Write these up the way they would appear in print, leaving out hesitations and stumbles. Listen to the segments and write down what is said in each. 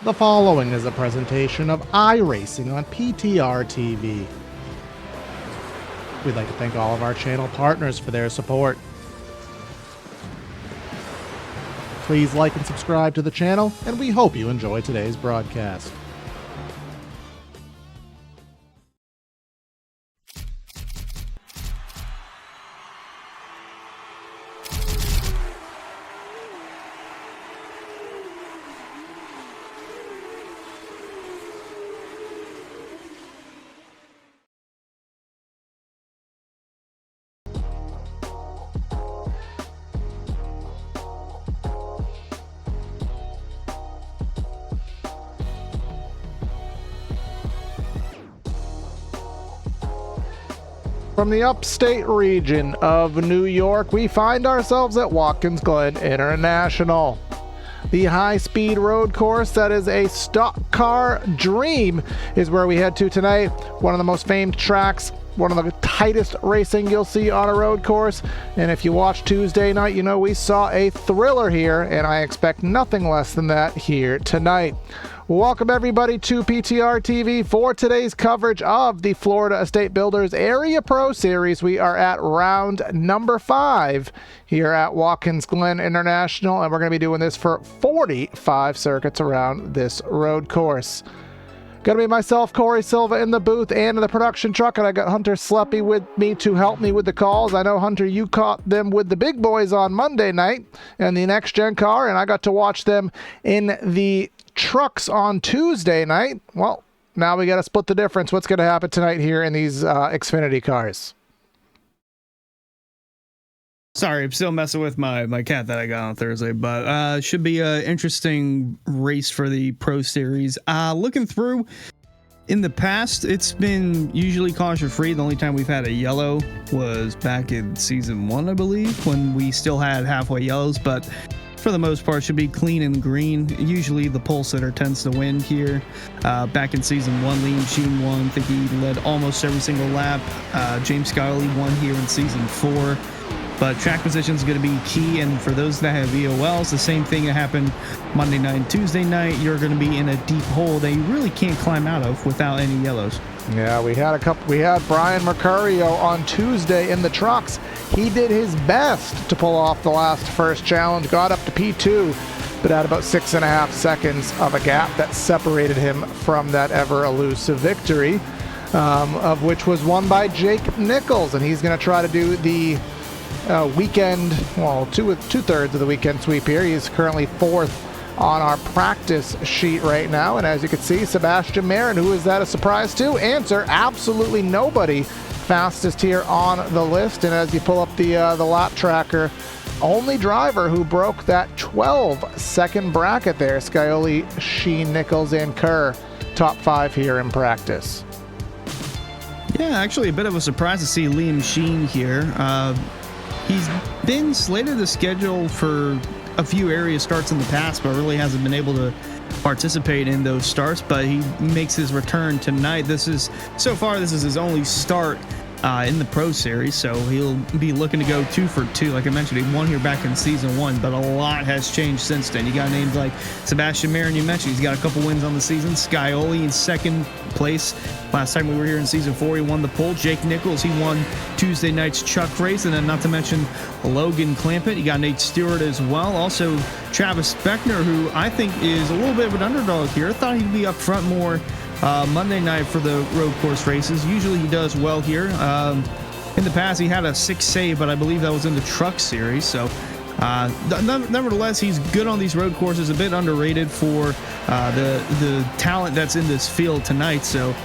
The following is a presentation of iRacing on PTR TV. We'd like to thank all of our channel partners for their support. Please like and subscribe to the channel, and we hope you enjoy today's broadcast. From the upstate region of New York, we find ourselves at Watkins Glen International. The high-speed road course that is a stock car dream is where we head to tonight. One of the most famed tracks, one of the tightest racing you'll see on a road course. And if you watched Tuesday night, you know we saw a thriller here, and I expect nothing less than that here tonight. Welcome everybody to PTR TV for today's coverage of the Florida Estate Builders Area Pro Series. We are at round number 5 here at Watkins Glen International, and we're going to be doing this for 45 circuits around this road course. Going to be myself, Corey Silva, in the booth and in the production truck, and I got Hunter Sleppy with me to help me with the calls. I know, Hunter, you caught them with the big boys on Monday night in the next gen car, and I got to watch them in the trucks on Tuesday night. Well, now we got to split the difference. What's going to happen tonight here in these Xfinity cars? Sorry, I'm still messing with my cat that I got on Thursday, but should be an interesting race for the Pro Series. Looking through, in the past, it's been usually caution-free. The only time we've had a yellow was back in Season 1, I believe, when we still had halfway yellows, but for the most part, should be clean and green. Usually the pole sitter tends to win here. Back in Season 1, Liam Sheen won. I think he led almost every single lap. James Scully won here in Season 4. But track position is going to be key, and for those that have EOLs, the same thing that happened Monday night and Tuesday night. You're going to be in a deep hole that you really can't climb out of without any yellows. Yeah, we had Brian Mercurio on Tuesday in the trucks. He did his best to pull off the first challenge, got up to P2, but had about 6.5 seconds of a gap that separated him from that ever elusive victory, of which was won by Jake Nichols, and he's going to try to do the weekend, well, two-thirds of the weekend sweep here. He's currently 4th on our practice sheet right now, and as you can see, Sebastian Marin, who is that a surprise to? Answer, absolutely nobody. Fastest here on the list, and as you pull up the lap tracker, only driver who broke that 12-second bracket there, Scioli, Sheen, Nichols, and Kerr, top 5 here in practice. Yeah, actually a bit of a surprise to see Liam Sheen here. He's been slated to schedule for a few area starts in the past, but really hasn't been able to participate in those starts, but he makes his return tonight. So far this is his only start in the Pro Series, so he'll be looking to go 2 for 2. Like I mentioned, he won here back in Season 1, but a lot has changed since then. You got names like Sebastian Marin, you mentioned. He's got a couple wins on the season. Scioli in 2nd place. Last time we were here in Season 4, he won the pole. Jake Nichols, he won Tuesday night's Chuck race, and then not to mention Logan Clampett. You got Nate Stewart as well. Also, Travis Beckner, who I think is a little bit of an underdog here. I thought he'd be up front more Monday night for the road course races. Usually he does well here. In the past, he had a 6 save, but I believe that was in the truck series. So, nevertheless, he's good on these road courses. A bit underrated for the talent that's in this field tonight. So,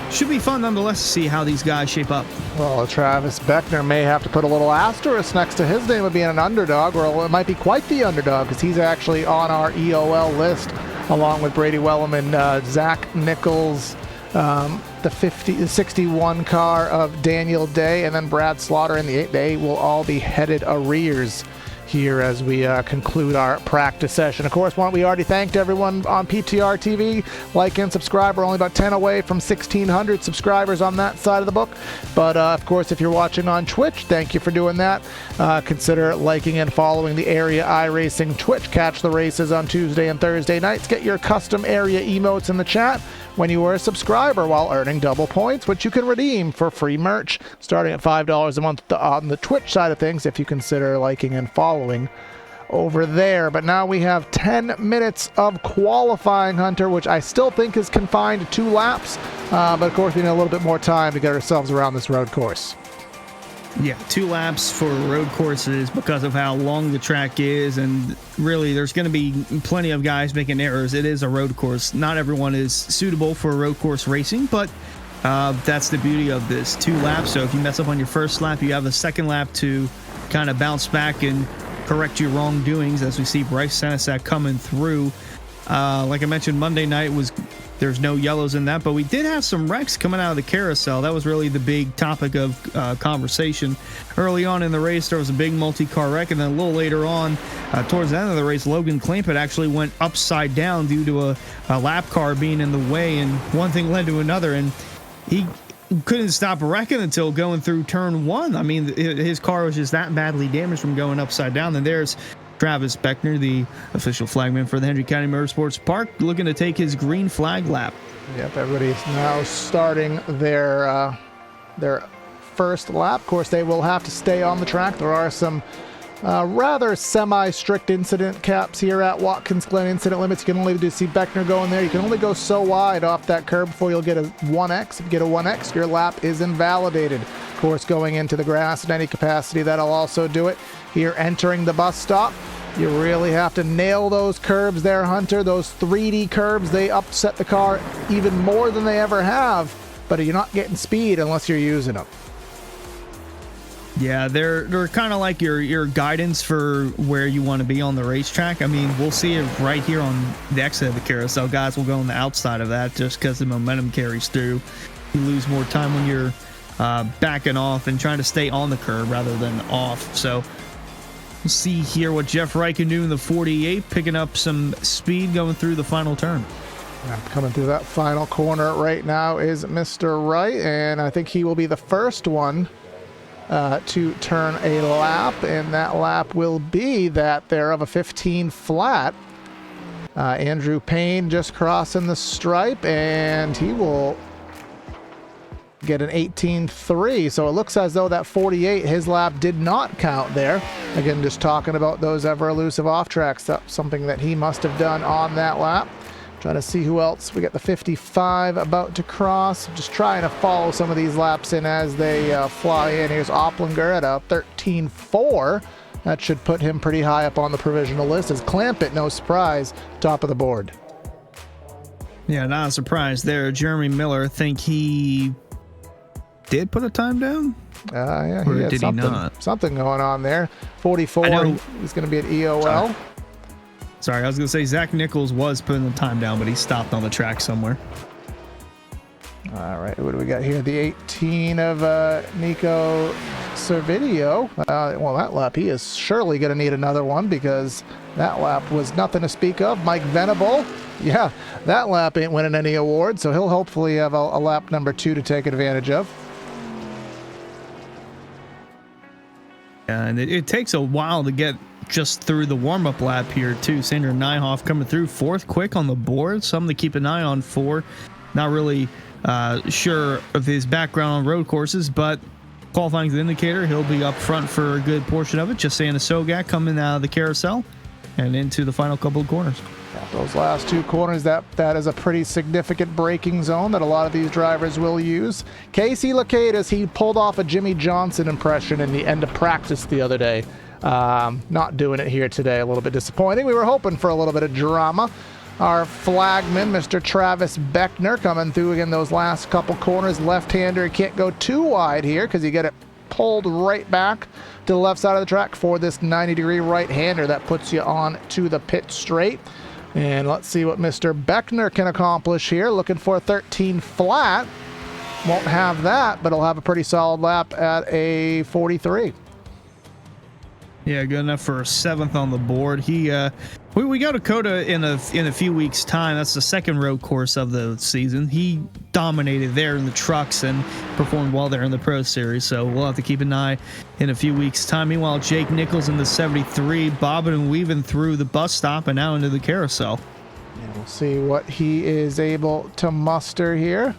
should be fun nonetheless to see how these guys shape up. Well, Travis Beckner may have to put a little asterisk next to his name of being an underdog, or it might be quite the underdog, because he's actually on our EOL list, along with Brady Welleman, Zach Nichols, the 61 car of Daniel Day, and then Brad Slaughter in the 8. They will all be headed arrears here as we conclude our practice session. Of course, we already thanked everyone on PTR TV. Like and subscribe. We're only about 10 away from 1,600 subscribers on that side of the book. But of course, if you're watching on Twitch, thank you for doing that. Consider liking and following the Area iRacing Twitch. Catch the races on Tuesday and Thursday nights. Get your custom area emotes in the chat when you are a subscriber while earning double points, which you can redeem for free merch starting at $5 a month on the Twitch side of things if you consider liking and following over there. But now we have 10 minutes of qualifying, Hunter, which I still think is confined to 2 laps. But of course, we need a little bit more time to get ourselves around this road course. Yeah, 2 laps for road courses because of how long the track is, and really there's going to be plenty of guys making errors. It is a road course. Not everyone is suitable for road course racing, but that's the beauty of this 2 laps. So if you mess up on your first lap, you have a second lap to kind of bounce back and correct your wrongdoings, as we see Bryce Senesac coming through. Like I mentioned, Monday night there's no yellows in that, but we did have some wrecks coming out of the carousel. That was really the big topic of conversation. Early on in the race, there was a big multi-car wreck, and then a little later on, towards the end of the race, Logan Clampett actually went upside down due to a lap car being in the way, and one thing led to another, and he couldn't stop wrecking until going through turn 1. I mean, his car was just that badly damaged from going upside down. And there's Travis Beckner, the official flagman for the Hendry County Motorsports Park, looking to take his green flag lap. Yep, everybody's now starting their first lap. Of course, they will have to stay on the track. There are some rather semi-strict incident caps here at Watkins Glen. Incident limits, you can only see Beckner going there. You can only go so wide off that curb before you'll get a 1X. If you get a 1X, your lap is invalidated. Of course, going into the grass in any capacity, that'll also do it. Here entering the bus stop, you really have to nail those curbs there, Hunter. Those 3D curbs, they upset the car even more than they ever have, but you're not getting speed unless you're using them. Yeah, they're kind of like your guidance for where you want to be on the racetrack. I mean, we'll see it right here on the exit of the carousel. Guys will go on the outside of that just because the momentum carries through. You lose more time when you're backing off and trying to stay on the curb rather than off. So we'll see here what Jeff Wright can do in the 48, picking up some speed going through the final turn. Yeah, coming through that final corner right now is Mr. Wright, and I think he will be the first one to turn a lap, and that lap will be that there of a 15 flat. Andrew Payne just crossing the stripe, and he will get an 18.3. So it looks as though that 48, his lap did not count there. Again, just talking about those ever elusive off tracks. That's something that he must have done on that lap. Trying to see who else. We got the 55 about to cross. Just trying to follow some of these laps in as they fly in. Here's Opplinger at a 13.4. That should put him pretty high up on the provisional list. As Clampett, no surprise, top of the board. Yeah, not a surprise there. Jeremy Miller, think he did put a time down? Yeah, or he had did he not? Something going on there. 44, he's going to be at EOL. Sorry, I was going to say Zach Nichols was putting the time down, but he stopped on the track somewhere. All right, what do we got here? The 18 of Nico Servideo. Well, that lap, he is surely going to need another one because that lap was nothing to speak of. Mike Venable, yeah, that lap ain't winning any awards, so he'll hopefully have a lap number 2 to take advantage of. Yeah, and it takes a while to get just through the warm-up lap here too. Sandra Nyhoff coming through 4th quick on the board. Something to keep an eye on for. Not really sure of his background on road courses, but qualifying is the indicator. He'll be up front for a good portion of it. Just Anna Sogak coming out of the carousel and into the final couple of corners. Yeah, those last 2 corners, that is a pretty significant braking zone that a lot of these drivers will use. Casey Lakatos, he pulled off a Jimmy Johnson impression in the end of practice the other day. Not doing it here today. A little bit disappointing. We were hoping for a little bit of drama. Our flagman, Mr. Travis Beckner, coming through again those last couple corners. Left-hander, can't go too wide here because you get it pulled right back to the left side of the track for this 90-degree right-hander that puts you on to the pit straight. And let's see what Mr. Beckner can accomplish here. Looking for a 13 flat. Won't have that, but he'll have a pretty solid lap at a 43. Yeah, good enough for 7th on the board. We go to Coda in a few weeks' time. That's the second road course of the season. He dominated there in the trucks and performed well there in the Pro Series. So we'll have to keep an eye in a few weeks' time. Meanwhile, Jake Nichols in the 73, bobbing and weaving through the bus stop and now into the carousel. And we'll see what he is able to muster here.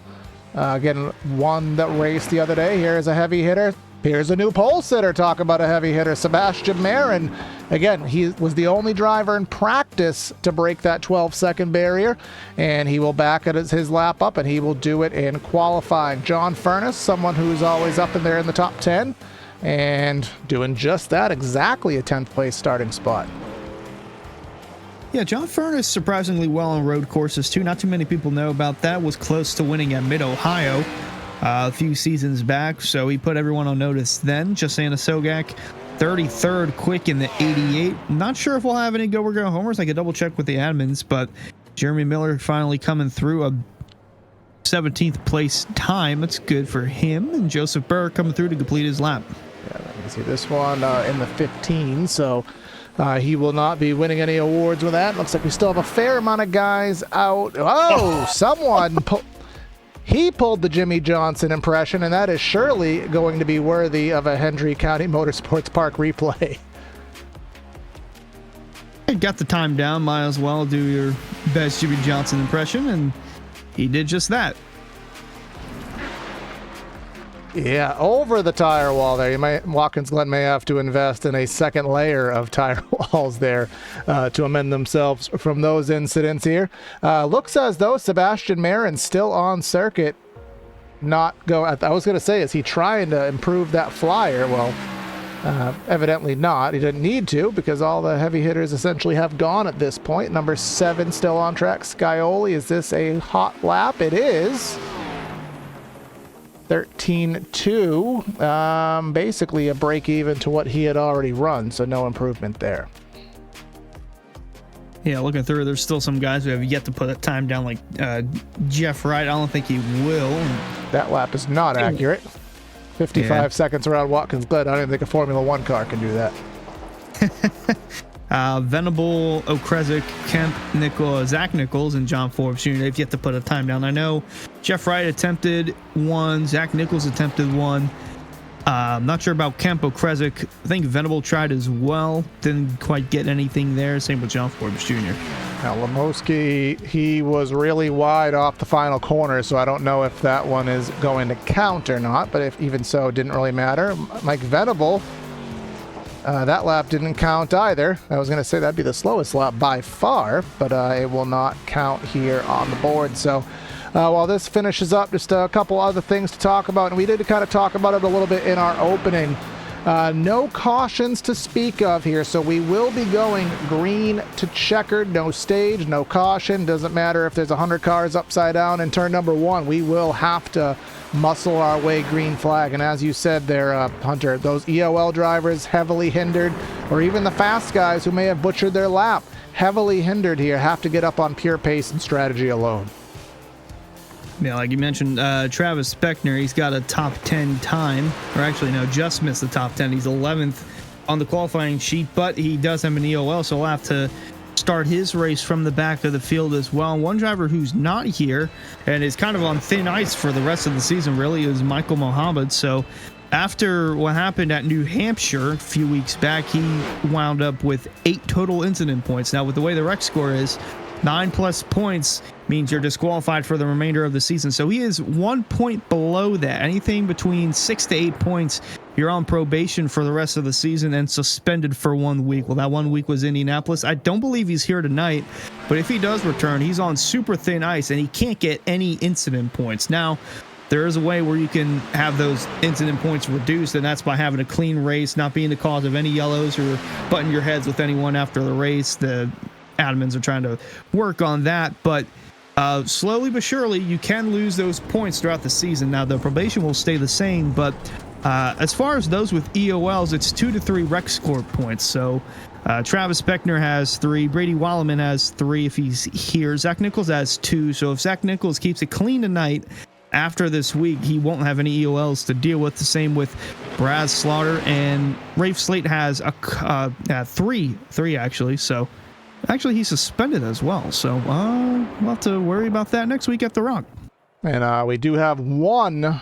Again, one that raced the other day. Here's a heavy hitter. Here's a new pole sitter. Talk about a heavy hitter. Sebastian Marin. Again, he was the only driver in practice to break that 12-second barrier, and he will back it as his lap up, and he will do it in qualifying. John Furness, someone who's always up in there in the top 10, and doing just that, exactly a 10th place starting spot. Yeah, John Furness surprisingly well on road courses too. Not too many people know about that. Was close to winning at Mid-Ohio a few seasons back, so he put everyone on notice then. Josana Sogak, 33rd quick in the 88. Not sure if we'll have any go-or-go homers. I could double check with the admins, but Jeremy Miller finally coming through a 17th place time. That's good for him. And Joseph Burr coming through to complete his lap. Yeah, let me see this one in the 15, so he will not be winning any awards with that. Looks like we still have a fair amount of guys out. Oh, someone he pulled the Jimmy Johnson impression, and that is surely going to be worthy of a Hendry County Motorsports Park replay. Got the time down, might as well do your best Jimmy Johnson impression, and he did just that. Yeah, over the tire wall there. Watkins Glen may have to invest in a second layer of tire walls there to amend themselves from those incidents here. Looks as though Sebastian Marin still on circuit. I was going to say, is he trying to improve that flyer? Well, evidently not. He didn't need to, because all the heavy hitters essentially have gone at this point. Number 7 still on track. Scioli, is this a hot lap? It is. 13.2, basically a break even to what he had already run, so no improvement there. Yeah, looking through, there's still some guys who have yet to put a time down, like Jeff Wright. I don't think he will. That lap is not accurate. 55 seconds around Watkins Glen. I don't even think a Formula One car can do that. Venable, Okresic, Kemp, Zach Nichols, and John Forbes Jr. They've yet to put a time down. I know Jeff Wright attempted one. Zach Nichols attempted one. Not sure about Kemp. Okresic, I think Venable tried as well. Didn't quite get anything there. Same with John Forbes Jr. Now, Lemowski, he was really wide off the final corner, so I don't know if that one is going to count or not, but if even so, it didn't really matter. Mike Venable, that lap didn't count either. I was going to say that'd be the slowest lap by far, but it will not count here on the board. So while this finishes up, just a couple other things to talk about, and we did kind of talk about it a little bit in our opening. No cautions to speak of here, so we will be going green to checkered. No stage, no caution. Doesn't matter if there's 100 cars upside down in turn number 1. We will have to muscle our way green flag. And as you said there, Hunter, those EOL drivers heavily hindered, or even the fast guys who may have butchered their lap, heavily hindered here, have to get up on pure pace and strategy alone. Yeah, like you mentioned, Travis Speckner, he's got a top 10 time, or actually, no, just missed the top 10. He's 11th on the qualifying sheet, but he does have an EOL, so he'll have to start his race from the back of the field as well. One driver who's not here and is kind of on thin ice for the rest of the season, really, is Michael Mohammed. So after what happened at New Hampshire a few weeks back, he wound up with 8 total incident points. Now, with the way the rec score is, 9+ points means you're disqualified for the remainder of the season. So he is 1 point below that. Anything between 6 to 8 points, you're on probation for the rest of the season and suspended for 1 week. Well, that 1 week was Indianapolis. I don't believe he's here tonight, but if he does return, he's on super thin ice and he can't get any incident points. Now, there is a way where you can have those incident points reduced, and that's by having a clean race, not being the cause of any yellows or butting your heads with anyone after the race. The admins are trying to work on that, but slowly but surely you can lose those points throughout the season. Now, the probation will stay the same, but as far as those with EOLs, it's 2 to 3 rec score points. So Travis Speckner has 3, Brady Walleman has 3 if he's here, Zach Nichols has 2. So if Zach Nichols keeps it clean tonight after this week, he won't have any EOLs to deal with. The same with Brad Slaughter, and Rafe Slate has three actually. So actually, he's suspended as well. So we'll have to worry about that next week at the Rock. And we do have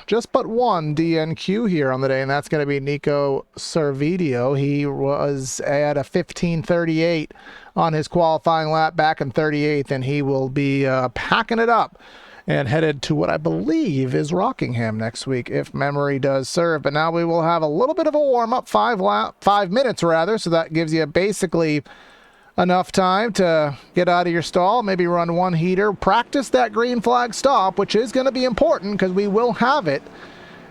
just but one DNQ here on the day, and that's going to be Nico Servideo. He was at a 15:38 on his qualifying lap back in 38th, and he will be packing it up and headed to what I believe is Rockingham next week, if memory does serve. But now we will have a little bit of a warm-up, 5 minutes rather, so that gives you basically enough time to get out of your stall, maybe run one heater, practice that green flag stop, which is going to be important because we will have it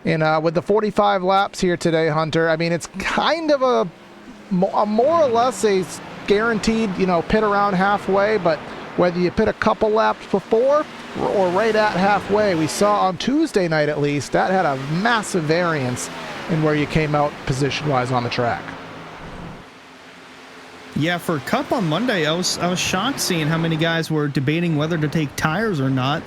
in with the 45 laps here today, Hunter. I mean, it's kind of a more or less a guaranteed, pit around halfway, but whether you pit a couple laps before or right at halfway, we saw on Tuesday night at least, that had a massive variance in where you came out position-wise on the track. Yeah, for Cup on Monday, I was shocked seeing how many guys were debating whether to take tires or not.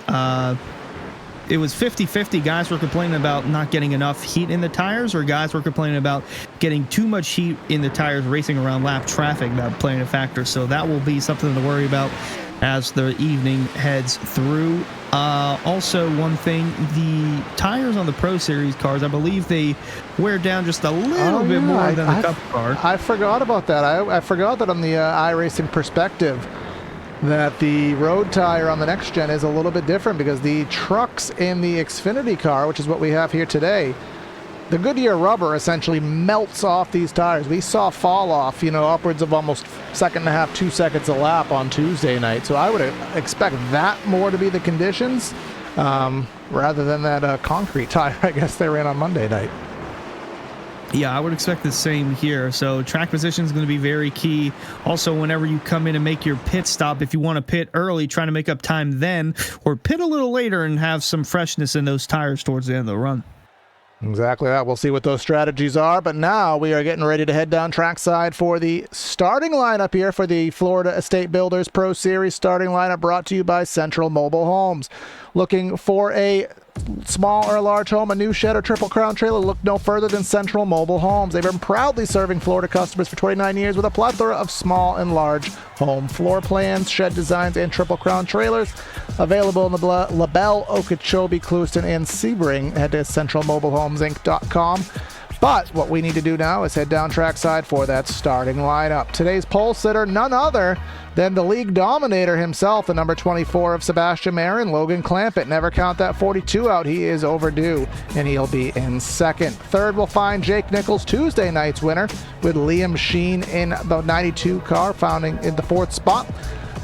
It was 50-50. Guys were complaining about not getting enough heat in the tires, or guys were complaining about getting too much heat in the tires racing around lap traffic, that playing a factor. So that will be something to worry about as the evening heads through. Also, one thing, the tires on the Pro Series cars, I believe they wear down just a little bit more than the Cup car. I forgot about that. I forgot that on the iRacing perspective, that the road tire on the next gen is a little bit different because the trucks in the Xfinity car, which is what we have here today, the Goodyear rubber essentially melts off these tires. We saw fall off, upwards of almost 1.5 2 seconds a lap on Tuesday night. So I would expect that more to be the conditions rather than that concrete tire, I guess, they ran on Monday night. Yeah, I would expect the same here. So track position is going to be very key. Also, whenever you come in and make your pit stop, if you want to pit early, trying to make up time then, or pit a little later and have some freshness in those tires towards the end of the run. Exactly that. We'll see what those strategies are. But now we are getting ready to head down trackside for the starting lineup here for the Florida Estate Builders Pro Series starting lineup, brought to you by Central Mobile Homes. Looking for a small or large home, a new shed or triple crown trailer, look no further than Central Mobile Homes. They've been proudly serving Florida customers for 29 years with a plethora of small and large home floor plans, shed designs, and triple crown trailers. Available in the LaBelle, Okeechobee, Clewiston, and Sebring. Head to centralmobilehomesinc.com. But what we need to do now is head down trackside for that starting lineup. Today's pole sitter, none other than the league dominator himself, the number 24 of Sebastian Marin, Logan Clampett. Never count that 42 out. He is overdue, and he'll be in second. Third, we'll find Jake Nichols, Tuesday night's winner, with Liam Sheen in the 92 car, founding in the fourth spot.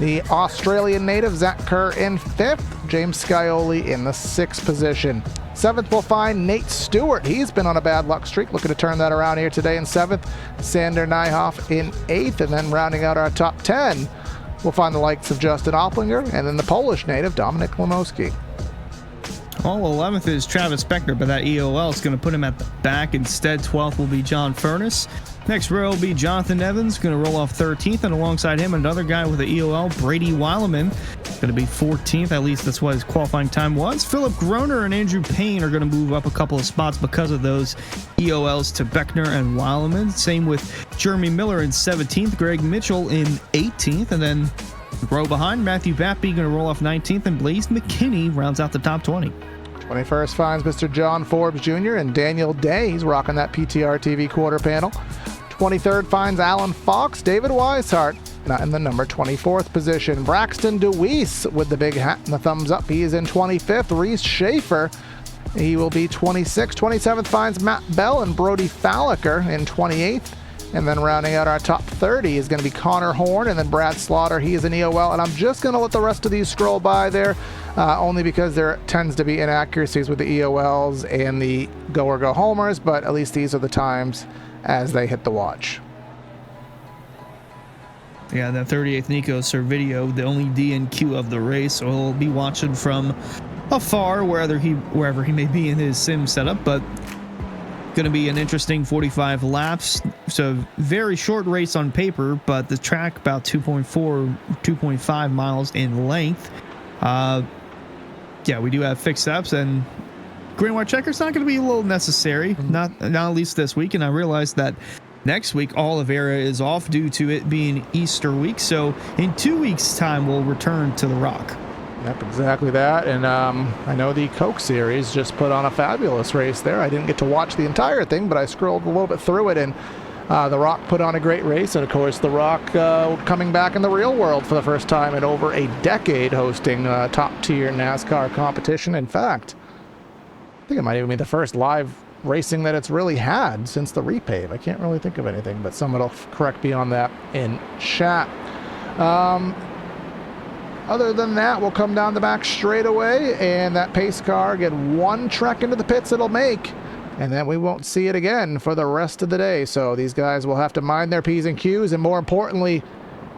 The Australian native, Zach Kerr, in fifth. James Scioli in the sixth position. Seventh, we'll find Nate Stewart. He's been on a bad luck streak, looking to turn that around here today in seventh. Sander Nyhoff in eighth, and then rounding out our top 10, we'll find the likes of Justin Opplinger, and then the Polish native, Dominik Lemoski. Well, 11th is Travis Beckner, but that EOL is going to put him at the back. Instead, 12th will be John Furness. Next row will be Jonathan Evans, going to roll off 13th, and alongside him, another guy with an EOL, Brady Weileman, going to be 14th. At least that's what his qualifying time was. Philip Groner and Andrew Payne are going to move up a couple of spots because of those EOLs to Beckner and Weileman. Same with Jeremy Miller in 17th, Greg Mitchell in 18th, and then row behind, Matthew Bappy going to roll off 19th, and Blaze McKinney rounds out the top 20. 21st finds Mr. John Forbes Jr. and Daniel Day. He's rocking that PTR TV quarter panel. 23rd finds Alan Fox, David Weishart, not in the number 24th position. Braxton DeWeese with the big hat and the thumbs up. He is in 25th. Reese Schaefer, he will be 26th. 27th finds Matt Bell and Brody Falliker in 28th. And then rounding out our top 30 is going to be Connor Horn, and then Brad Slaughter. He is an EOL, and I'm just going to let the rest of these scroll by there, only because there tends to be inaccuracies with the EOLs and the go or go homers, but at least these are the times as they hit the watch. Yeah, that 38th Nico Servideo, the only DNQ of the race, so he'll be watching from afar wherever he may be in his sim setup, but going to be an interesting 45 laps. So very short race on paper, but the track about 2.5 miles in length. yeah, we do have fixed ups, and green white checker's not going to be a little necessary, not at least this week. And I realized that next week Oliveira is off due to it being Easter week, so in 2 weeks' time we'll return to the Rock. Yep, exactly that. And I know the Coke Series just put on a fabulous race there. I didn't get to watch the entire thing, but I scrolled a little bit through it, and the Rock put on a great race. And of course, the Rock coming back in the real world for the first time in over a decade, hosting top-tier NASCAR competition. In fact, I think it might even be the first live racing that it's really had since the repave. I can't really think of anything, but someone will correct me on that in chat. Other than that, we'll come down the back straightaway, and that pace car get one trek into the pits it'll make, and then we won't see it again for the rest of the day. So these guys will have to mind their P's and Q's, and more importantly,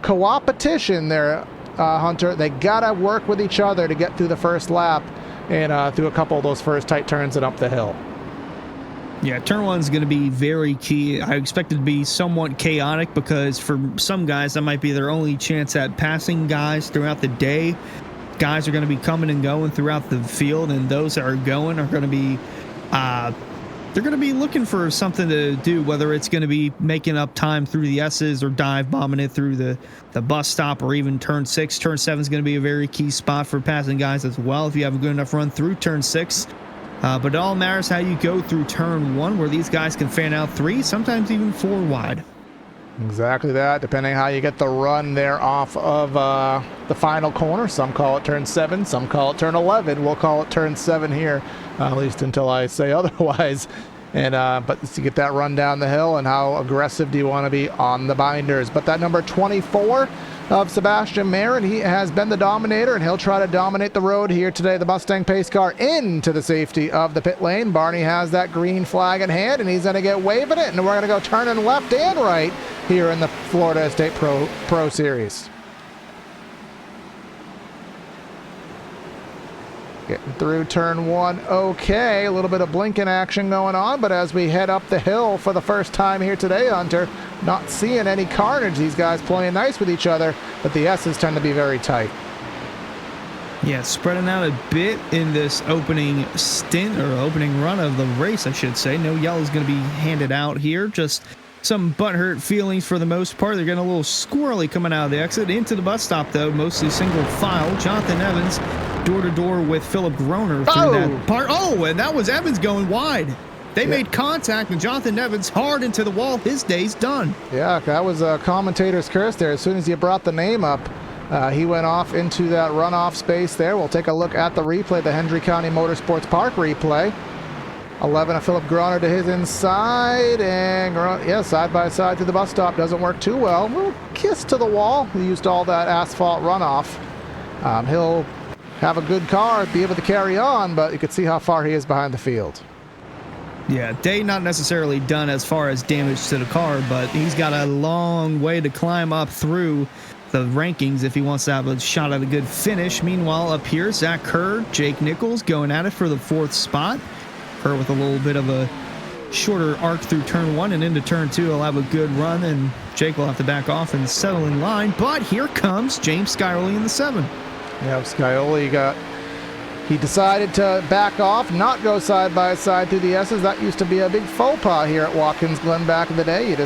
co-opetition there, Hunter. They gotta work with each other to get through the first lap and through a couple of those first tight turns and up the hill. Yeah, turn one's going to be very key. I expect it to be somewhat chaotic because for some guys, that might be their only chance at passing guys throughout the day. Guys are going to be coming and going throughout the field, and those that are going are going to be, they're going to be looking for something to do, whether it's going to be making up time through the S's or dive bombing it through the bus stop or even turn 6. Turn 7 is going to be a very key spot for passing guys as well if you have a good enough run through turn 6. But it all matters how you go through turn 1, where these guys can fan out 3, sometimes even 4 wide. Exactly that, depending how you get the run there off of the final corner. Some call it turn 7, some call it turn 11. We'll call it turn 7 here, at least until I say otherwise. And but to get that run down the hill, and how aggressive do you want to be on the binders? But that number 24 of Sebastian Marin, he has been the dominator, and he'll try to dominate the road here today. The Mustang pace car into the safety of the pit lane. Barney has that green flag in hand, and he's going to get waving it, and we're going to go turning left and right here in the Florida State Pro Series. Getting through turn 1 okay. A little bit of blinking action going on, but as we head up the hill for the first time here today, Hunter, not seeing any carnage. These guys playing nice with each other, but the S's tend to be very tight. Yeah, spreading out a bit in this opening stint, or opening run of the race, I should say. No yellow is going to be handed out here. Just some butthurt feelings for the most part. They're getting a little squirrely coming out of the exit. Into the bus stop, though, mostly single file. Jonathan Evans door-to-door with Philip Groner through that part. Oh, and that was Evans going wide. They made contact, and Jonathan Evans hard into the wall. His day's done. Yeah, that was a commentator's curse there. As soon as you brought the name up, he went off into that runoff space there. We'll take a look at the replay, the Hendry County Motorsports Park replay. 11 of Philip Groner to his inside, and side by side to the bus stop. Doesn't work too well. A little kiss to the wall. He used all that asphalt runoff. He'll have a good car, be able to carry on, but you could see how far he is behind the field. Yeah, day not necessarily done as far as damage to the car, but he's got a long way to climb up through the rankings if he wants to have a shot at a good finish. Meanwhile, up here, Zach Kerr, Jake Nichols going at it for the 4th spot. Kerr with a little bit of a shorter arc through turn 1 and into turn 2. He'll have a good run, and Jake will have to back off and settle in line. But here comes James Scioli in the 7. Yeah, Scioli he decided to back off, not go side by side through the S's. That used to be a big faux pas here at Watkins Glen back in the day.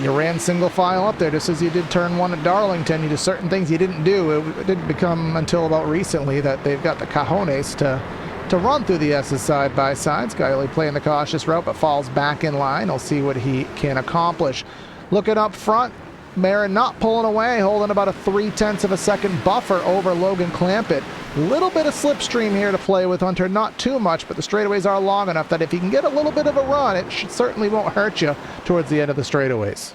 You ran single file up there just as you did turn 1 at Darlington. You did certain things you didn't do. It didn't become until about recently that they've got the cojones to run through the S's side by side. Scioli playing the cautious route, but falls back in line. I'll see what he can accomplish. Looking up front, Marin not pulling away, holding about a 0.3 of a second buffer over Logan Clampett. Little bit of slipstream here to play with, Hunter. Not too much, but the straightaways are long enough that if you can get a little bit of a run, it certainly won't hurt you towards the end of the straightaways.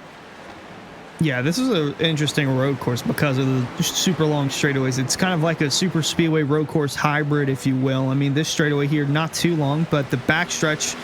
Yeah, this is an interesting road course because of the super long straightaways. It's kind of like a super speedway road course hybrid, if you will. I mean, this straightaway here, not too long, but the backstretch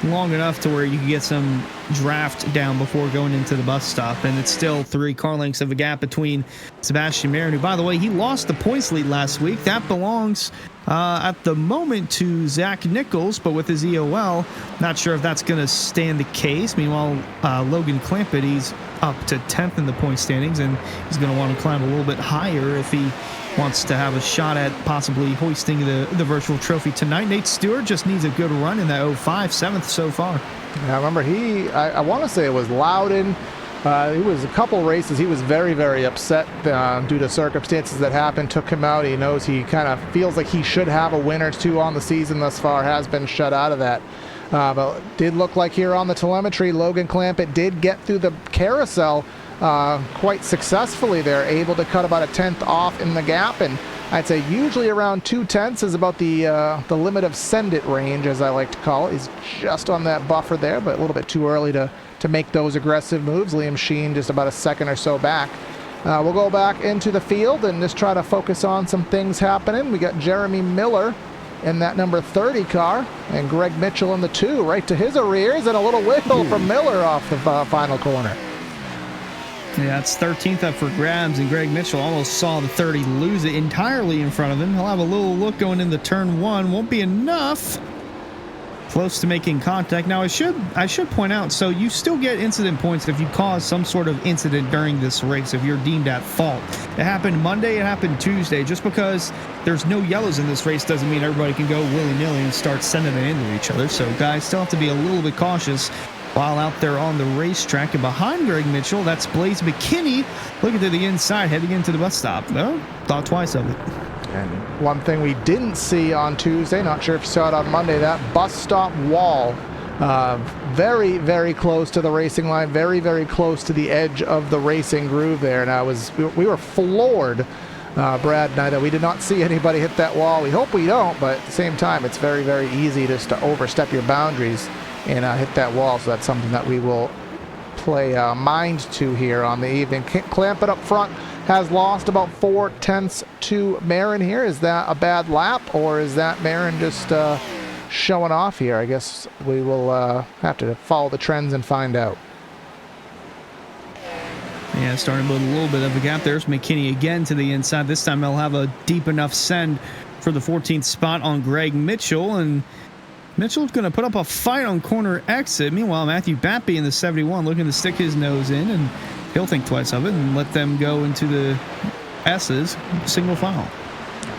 long enough to where you can get some draft down before going into the bus stop. And it's still 3 car lengths of a gap between Sebastian Marin, who, by the way, he lost the points lead last week. That belongs at the moment to Zach Nichols, but with his EOL, not sure if that's going to stand the case. Meanwhile, Logan Clampett, he's up to 10th in the point standings, and he's going to want to climb a little bit higher if he wants to have a shot at possibly hoisting the virtual trophy tonight. Nate Stewart just needs a good run in that 05, 7th so far. Yeah, I remember I want to say it was Loudon. He was a couple races. He was very, very upset due to circumstances that happened, took him out. He knows he kind of feels like he should have a win or two on the season thus far, has been shut out of that. But it did look like here on the telemetry, Logan Clampett did get through the carousel quite successfully. They're able to cut about a 10th off in the gap, and I'd say usually around 2/10 is about the limit of send it range, as I like to call it. He's just on that buffer there, but a little bit too early to make those aggressive moves. Liam Sheen just about a second or so back. We'll go back into the field and just try to focus on some things happening. We got Jeremy Miller in that number 30 car, and Greg Mitchell in the 2 right to his arrears, and a little wiggle from Miller off the final corner. Yeah, it's 13th up for grabs, and Greg Mitchell almost saw the 30 lose it entirely in front of him. He'll have a little look going into turn 1. Won't be enough. Close to making contact. Now, I should point out, so you still get incident points if you cause some sort of incident during this race, if you're deemed at fault. It happened Monday, it happened Tuesday. Just because there's no yellows in this race doesn't mean everybody can go willy-nilly and start sending it into each other. So guys still have to be a little bit cautious while out there on the racetrack. And behind Greg Mitchell, that's Blaze McKinney looking to the inside, heading into the bus stop. No, thought twice of it. And one thing we didn't see on Tuesday, not sure if you saw it on Monday, that bus stop wall, very, very close to the racing line, very, very close to the edge of the racing groove there. And we were floored, Brad and I, that we did not see anybody hit that wall. We hope we don't, but at the same time, it's very, very easy just to overstep your boundaries and hit that wall. So that's something that we will play mind to here on the evening. Clamp it up front. Has lost about 4/10 to Marin here. Is that a bad lap, or is that Marin just showing off here? I guess we will have to follow the trends and find out. Yeah, starting with a little bit of a gap. There's McKinney again to the inside. This time they'll have a deep enough send for the 14th spot on Greg Mitchell, and Mitchell's going to put up a fight on corner exit. Meanwhile, Matthew Bappy in the 71 looking to stick his nose in, and he'll think twice of it and let them go into the S's, single file.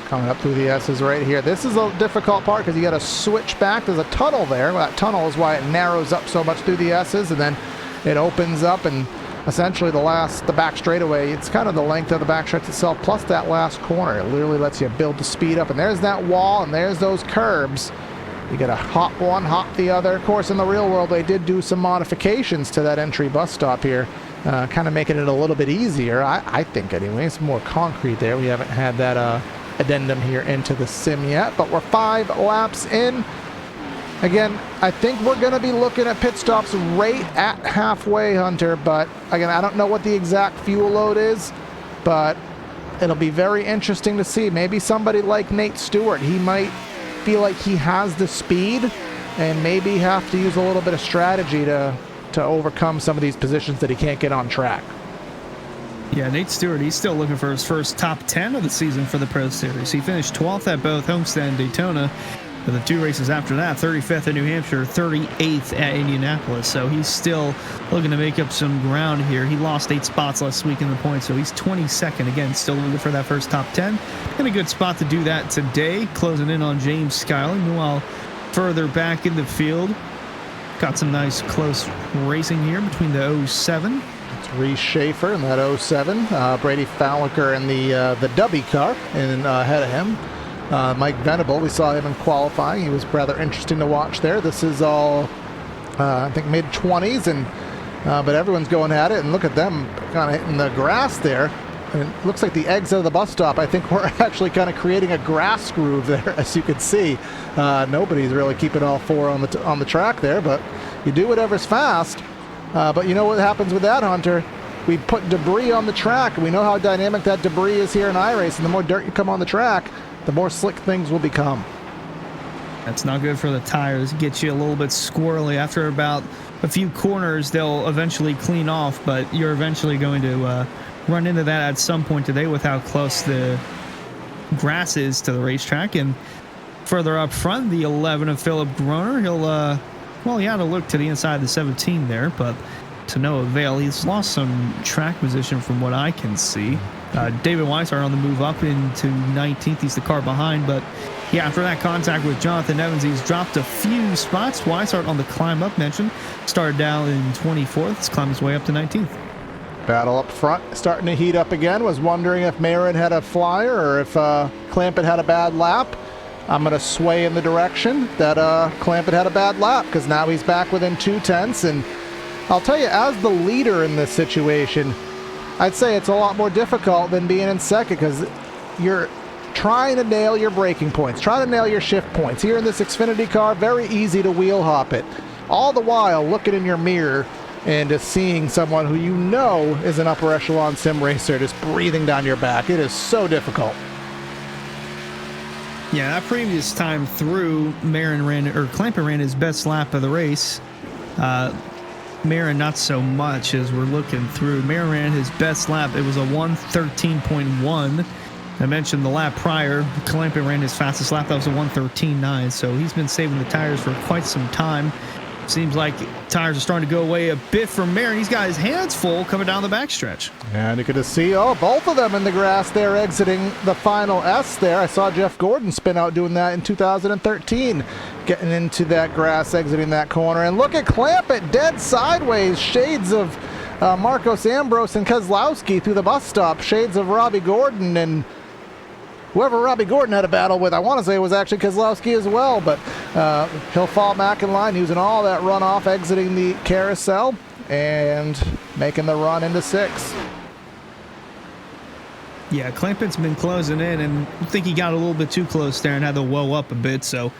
Coming up through the S's right here. This is a difficult part because you got to switch back. There's a tunnel there. Well, that tunnel is why it narrows up so much through the S's, and then it opens up, and essentially the back straightaway, it's kind of the length of the back stretch itself plus that last corner. It literally lets you build the speed up, and there's that wall, and there's those curbs. You got to hop one, hop the other. Of course, in the real world, they did do some modifications to that entry bus stop here, kind of making it a little bit easier, I think anyway. It's more concrete there. We haven't had that addendum here into the sim yet, but we're 5 laps in. Again, I think we're going to be looking at pit stops right at halfway, Hunter, but again, I don't know what the exact fuel load is, but it'll be very interesting to see. Maybe somebody like Nate Stewart, he might feel like he has the speed and maybe have to use a little bit of strategy to overcome some of these positions that he can't get on track. Yeah, Nate Stewart, he's still looking for his first top 10 of the season for the Pro Series. He finished 12th at both Homestead and Daytona. For the 2 races after that, 35th at New Hampshire, 38th at Indianapolis. So he's still looking to make up some ground here. He lost 8 spots last week in the points, so he's 22nd. Again, still looking for that first top 10. In a good spot to do that today, closing in on James Skyley. Meanwhile, further back in the field, got some nice close racing here between the 07. It's Reese Schaefer in that 07. Brady Falliker in the Dubby car and ahead of him. Mike Venable, we saw him in qualifying. He was rather interesting to watch there. This is all, I think, mid-20s, and but everyone's going at it, and look at them kind of hitting the grass there. And it looks like the exit of the bus stop, I think we're actually kind of creating a grass groove there, as you can see. Nobody's really keeping all 4 on the track there, but you do whatever's fast. But you know what happens with that, Hunter? We put debris on the track, and we know how dynamic that debris is here in iRace, and the more dirt you come on the track, the more slick things will become. That's not good for the tires. Gets you a little bit squirrely. After about a few corners, they'll eventually clean off, but you're eventually going to run into that at some point today with how close the grass is to the racetrack. And further up front, the 11 of Philip Groner. He'll, well, he had to look to the inside of the 17 there, but to no avail. He's lost some track position from what I can see. David Weishart on the move up into 19th. He's the car behind, but yeah, after that contact with Jonathan Evans, he's dropped a few spots. Weishart on the climb up mentioned. Started down in 24th. He's climbed his way up to 19th. Battle up front starting to heat up again. Was wondering if Marin had a flyer or if Clampett had a bad lap. I'm going to sway in the direction that Clampett had a bad lap, because now he's back within 2/10. And I'll tell you, as the leader in this situation, I'd say it's a lot more difficult than being in second, because you're trying to nail your braking points, trying to nail your shift points. Here in this Xfinity car, very easy to wheel hop it. All the while looking in your mirror and just seeing someone who you know is an upper echelon sim racer just breathing down your back. It is so difficult. Yeah, that previous time through, Clampett ran his best lap of the race. Marin not so much, as we're looking through. Marin ran his best lap. It was a 1:13.1. I mentioned the lap prior. Clampett ran his fastest lap. That was a 1:13.9. So he's been saving the tires for quite some time. Seems like tires are starting to go away a bit from Marin. He's got his hands full coming down the backstretch. And you could see, both of them in the grass there exiting the final S there. I saw Jeff Gordon spin out doing that in 2013, getting into that grass, exiting that corner. And look at Clampett, dead sideways, shades of Marcos Ambrose and Keselowski through the bus stop, shades of Robbie Gordon and whoever Robbie Gordon had a battle with. I want to say it was actually Keselowski as well, but he'll fall back in line using all that runoff, exiting the carousel and making the run into 6th. Yeah, Clampett's been closing in, and I think he got a little bit too close there and had to whoa up a bit, so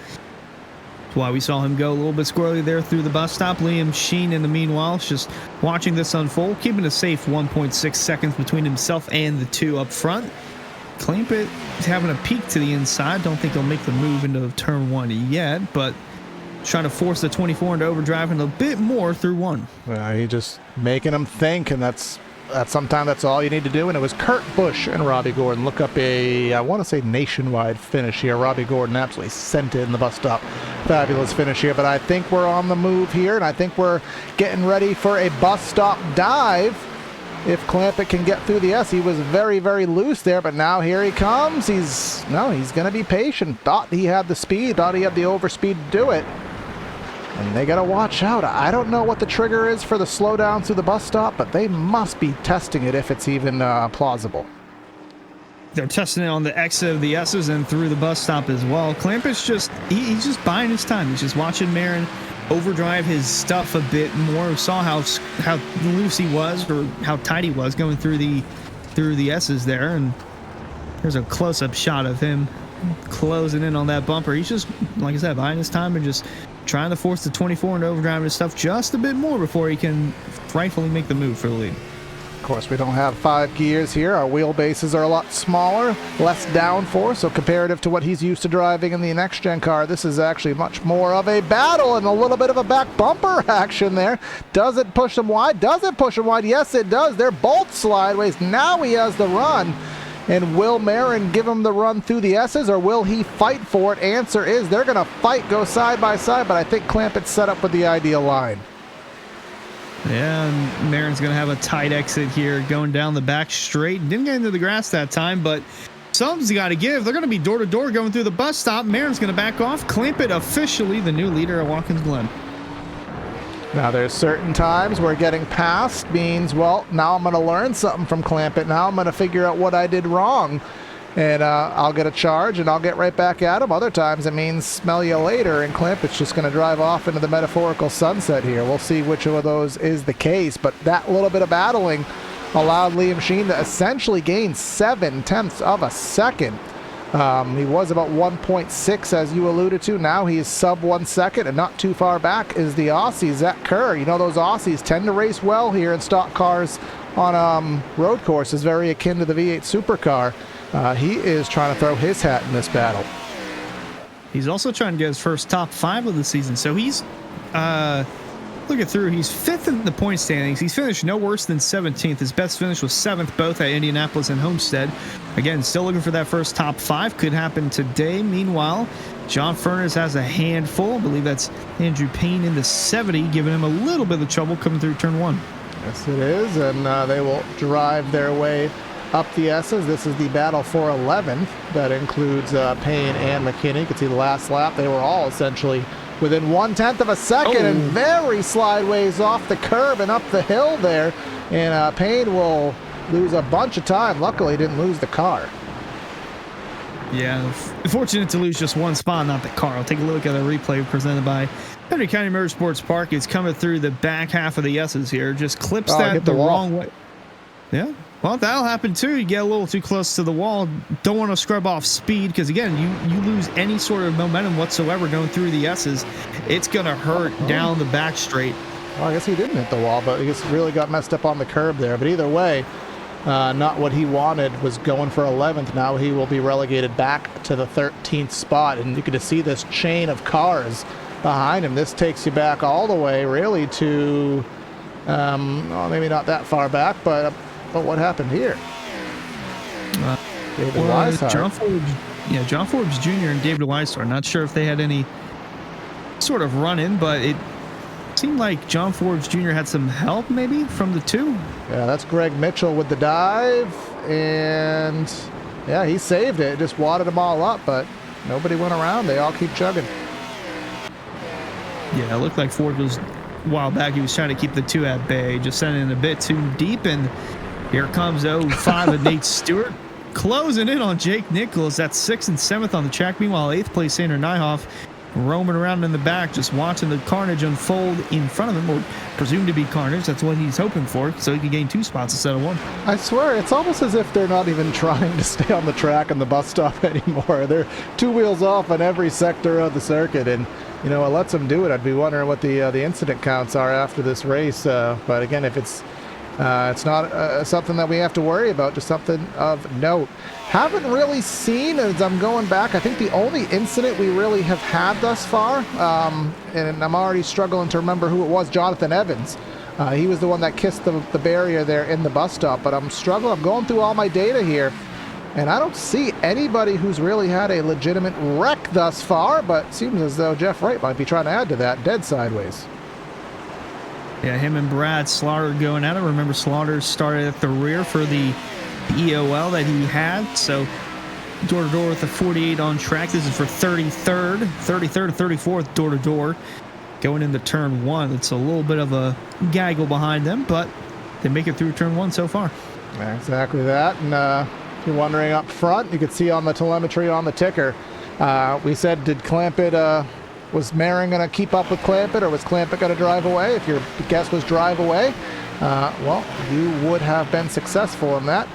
that's why we saw him go a little bit squirrely there through the bus stop. Liam Sheen, in the meanwhile, is just watching this unfold, keeping a safe 1.6 seconds between himself and the two up front. Clampett is having a peek to the inside. Don't think he'll make the move into turn 1 yet, but trying to force the 24 into overdrive and a bit more through 1. He just making them think, and that's sometimes that's all you need to do. And it was Kurt Busch and Robbie Gordon. Look up I want to say nationwide finish here. Robbie Gordon absolutely sent it in the bus stop. Fabulous finish here, but I think we're on the move here, and I think we're getting ready for a bus stop dive. If Clampett can get through the S. He was very, very loose there, but now here he comes. He's going to be patient. Thought he had the speed, thought he had the overspeed to do it. And they got to watch out. I don't know what the trigger is for the slowdown through the bus stop, but they must be testing it if it's even plausible. They're testing it on the exit of the S's and through the bus stop as well. Clampett's he's just biding his time. He's just watching Marin overdrive his stuff a bit more. We saw how loose he was, or how tight he was going through the S's there, and there's a close-up shot of him closing in on that bumper. He's just, like I said, biding his time and just trying to force the 24 into overdrive his stuff just a bit more before he can rightfully make the move for the lead. Of course, we don't have 5 gears here. Our wheelbases are a lot smaller, less downforce, so comparative to what he's used to driving in the next-gen car, this is actually much more of a battle and a little bit of a back bumper action there. Does it push him wide? Does it push him wide? Yes, it does. They're both sideways. Now he has the run. And will Marin give him the run through the S's, or will he fight for it? Answer is they're going to fight, go side by side, but I think Clampett's set up with the ideal line. Yeah, and Marin's going to have a tight exit here going down the back straight. Didn't get into the grass that time, but something's got to give. They're going to be door-to-door going through the bus stop. Marin's going to back off. Clampett officially the new leader at Watkins Glen. Now, there's certain times where getting past means, well, now I'm going to learn something from Clampett. Now I'm going to figure out what I did wrong. And I'll get a charge, and I'll get right back at him. Other times it means smell you later, and Clampett's just going to drive off into the metaphorical sunset here. We'll see which of those is the case, but that little bit of battling allowed Liam Sheen to essentially gain 0.7 of a second. He was about 1.6, as you alluded to. Now he is sub 1 second, and not too far back is the Aussie, Zach Kerr. You know, those Aussies tend to race well here in stock cars on road courses, very akin to the V8 supercar. He is trying to throw his hat in this battle. He's also trying to get his first top 5 of the season, so he's a looking through, he's 5th in the point standings. He's finished no worse than 17th. His best finish was 7th, both at Indianapolis and Homestead. Again, still looking for that first top 5. Could happen today. Meanwhile, John Furness has a handful. I believe that's Andrew Payne in the 70, giving him a little bit of trouble coming through turn 1. Yes, it is, and they will drive their way up the S's. This is the battle for 11th. That includes Payne and McKinney. You can see the last lap. They were all essentially within 1/10 of a second and very slideways off the curb and up the hill there. And Payne will lose a bunch of time. Luckily, he didn't lose the car. Yeah, fortunate to lose just one spot, not the car. I'll take a look at a replay presented by Henry County Motorsports Park. It's coming through the back half of the S's here. Just clips that the wrong way. Yeah. Well, that'll happen too. You get a little too close to the wall. Don't want to scrub off speed because, again, you lose any sort of momentum whatsoever going through the S's. It's going to hurt down the back straight. Well, I guess he didn't hit the wall, but he just really got messed up on the curb there. But either way, not what he wanted. Was going for 11th. Now he will be relegated back to the 13th spot. And you can just see this chain of cars behind him. This takes you back all the way really to, well, maybe not that far back, but what happened here? David Weishart. John Forbes Jr. and David Weishart. Not sure if they had any sort of run-in, but it seemed like John Forbes Jr. had some help maybe from the two. Yeah, that's Greg Mitchell with the dive, and yeah, he saved it. Just wadded them all up, but nobody went around. They all keep chugging. Yeah, it looked like Ford was, a while back, he was trying to keep the two at bay, just sending it a bit too deep, and here comes 05 of Nate Stewart, closing in on Jake Nichols. That's 6th and 7th on the track. Meanwhile, 8th place Sander Nyhoff roaming around in the back, just watching the carnage unfold in front of him, or presumed to be carnage. That's what he's hoping for, so he can gain 2 spots instead of 1. I swear, it's almost as if they're not even trying to stay on the track and the bus stop anymore. They're 2 wheels off on every sector of the circuit, and you know, it lets them do it. I'd be wondering what the incident counts are after this race. But again, if it's not something that we have to worry about, just something of note. Haven't really seen, as I'm going back, I think the only incident we really have had thus far, and I'm already struggling to remember who it was, Jonathan Evans. He was the one that kissed the barrier there in the bus stop, but I'm struggling. I'm going through all my data here, and I don't see anybody who's really had a legitimate wreck thus far, but it seems as though Jeff Wright might be trying to add to that, dead sideways. Yeah, him and Brad Slaughter going at it. Remember, Slaughter started at the rear for the EOL that he had, so door-to-door with the 48 on track. This is for 33rd to 34th door-to-door going into turn 1. It's a little bit of a gaggle behind them, but they make it through turn 1 so far. Exactly that, and if you're wondering up front, you can see on the telemetry on the ticker, we said, did Clampett, was Marin going to keep up with Clampett, or was Clampett going to drive away? If your guess was drive away, well, you would have been successful in that.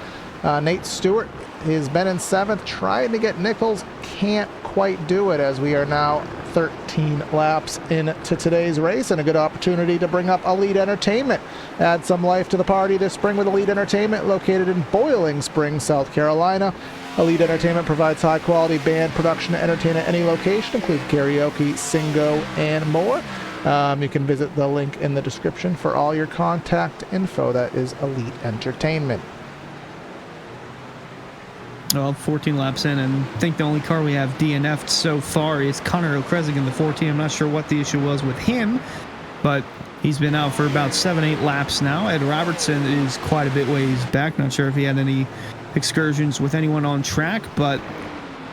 Nate Stewart has been in 7th, trying to get Nichols, can't quite do it, as we are now 13 laps into today's race, and a good opportunity to bring up Elite Entertainment. Add some life to the party this spring with Elite Entertainment, located in Boiling Springs, South Carolina. Elite Entertainment provides high-quality band production to entertain at any location, including karaoke, singo, and more. You can visit the link in the description for all your contact info. That is Elite Entertainment. Well, 14 laps in, and I think the only car we have DNF'd so far is Connor O'Krezig in the 14. I'm not sure what the issue was with him, but he's been out for about 7-8 laps now. Ed Robertson is quite a bit ways back. Not sure if he had any excursions with anyone on track, but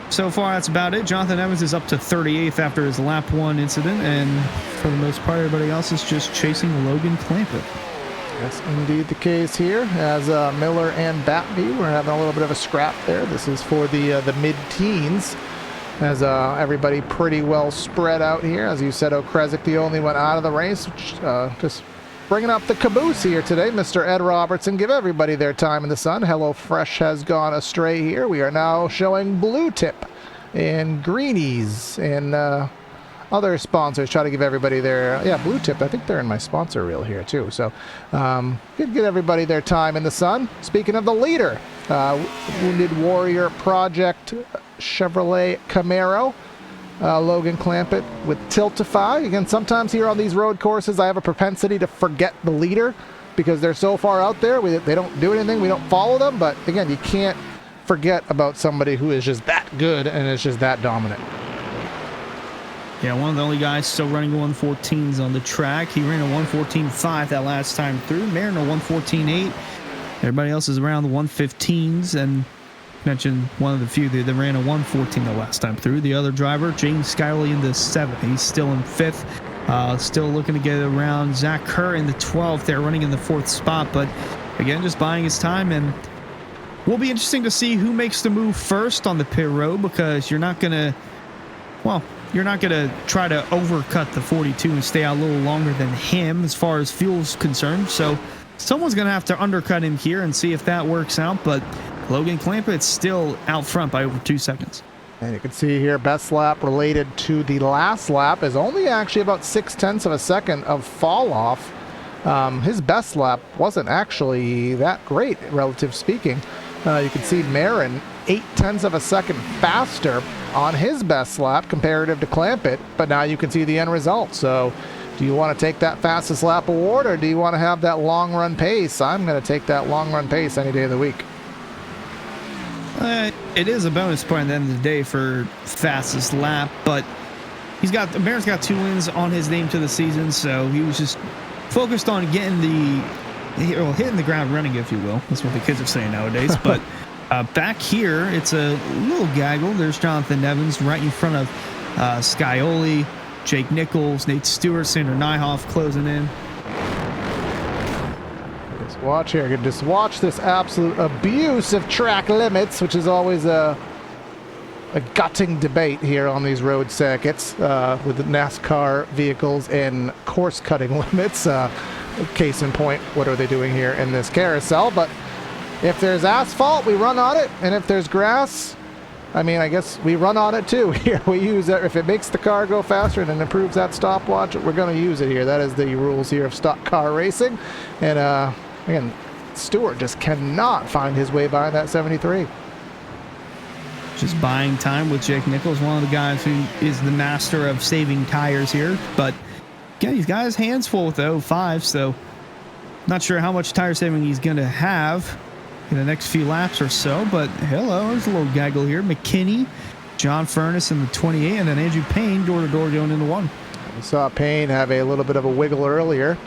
so far that's about it. Jonathan Evans is up to 38th after his lap 1 incident, and for the most part, everybody else is just chasing Logan Clampett. That's indeed the case here, as Miller and Batby were having a little bit of a scrap there. This is for the mid-teens, as everybody pretty well spread out here. As you said, O'Krezig the only one out of the race, which, just bringing up the caboose here today, Mr. Ed Robertson. Give everybody their time in the sun. HelloFresh has gone astray here. We are now showing Blue Tip and Greenies and other sponsors. Try to give everybody their, Blue Tip. I think they're in my sponsor reel here too. So get everybody their time in the sun. Speaking of the leader, Wounded Warrior Project Chevrolet Camaro. Logan Clampett with Tiltify. Again, sometimes here on these road courses, I have a propensity to forget the leader because they're so far out there. They don't do anything. We don't follow them. But again, you can't forget about somebody who is just that good and is just that dominant. Yeah, one of the only guys still running 114s on the track. He ran a 114.5 that last time through. Marin a 114.8. Everybody else is around the 115s, and mentioned one of the few that ran a 114 the last time through. The other driver, James Skyley, in the 7th. He's still in 5th. Still looking to get around Zach Kerr in the 12th. They're running in the 4th spot, but again, just buying his time. And will be interesting to see who makes the move first on the pit road, because you're not going to try to overcut the 42 and stay out a little longer than him as far as fuel's concerned. So someone's going to have to undercut him here and see if that works out. But Logan Clampett's still out front by over 2 seconds. And you can see here, best lap related to the last lap is only actually about 0.6 of a second of fall off. His best lap wasn't actually that great, relative speaking. You can see Marin 0.8 of a second faster on his best lap comparative to Clampett, but now you can see the end result. So do you want to take that fastest lap award, or do you want to have that long run pace? I'm going to take that long run pace any day of the week. It is a bonus point at the end of the day for fastest lap, but Marin's got 2 wins on his name to the season, so he was just focused on getting hitting the ground running, if you will. That's what the kids are saying nowadays. But back here, it's a little gaggle. There's Jonathan Evans right in front of Scioli, Jake Nichols, Nate Stewart, Sander Nyhoff closing in. Just watch here. Just watch this absolute abuse of track limits, which is always a gutting debate here on these road circuits with the NASCAR vehicles and course cutting limits. Case in point, what are they doing here in this carousel? But if there's asphalt, we run on it, and if there's grass, I mean, I guess we run on it too. Here we use it. If it makes the car go faster and it improves that stopwatch, we're going to use it here. That is the rules here of stock car racing. And again, Stewart just cannot find his way by that 73. Just buying time with Jake Nichols, one of the guys who is the master of saving tires here. But again, he's got his hands full with the 05, so not sure how much tire saving he's going to have in the next few laps or so. But hello, there's a little gaggle here. McKinney, John Furness in the 28, and then Andrew Payne door-to-door going into 1. We saw Payne have a little bit of a wiggle earlier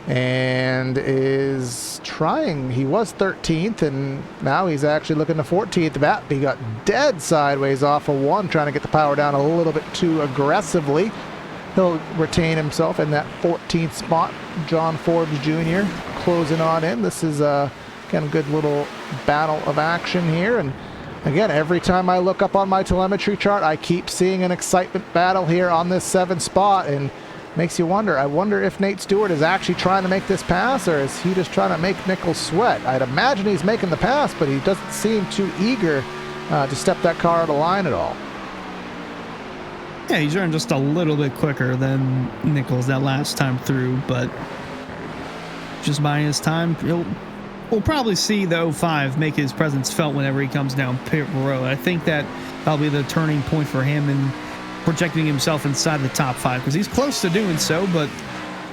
and is trying. He was 13th, and now he's actually looking to 14th. He got dead sideways off of 1, trying to get the power down a little bit too aggressively. He'll retain himself in that 14th spot. John Forbes Jr. closing on in. This is again, a good little battle of action here. And again, every time I look up on my telemetry chart, I keep seeing an excitement battle here on this 7th spot, and makes you wonder. I wonder if Nate Stewart is actually trying to make this pass, or is he just trying to make Nichols sweat? I'd imagine he's making the pass, but he doesn't seem too eager to step that car out of line at all. Yeah, he's running just a little bit quicker than Nichols that last time through, but just buying his time. We'll probably see the 05 make his presence felt whenever he comes down pit road. I think that'll be the turning point for him in projecting himself inside the top 5, because he's close to doing so, but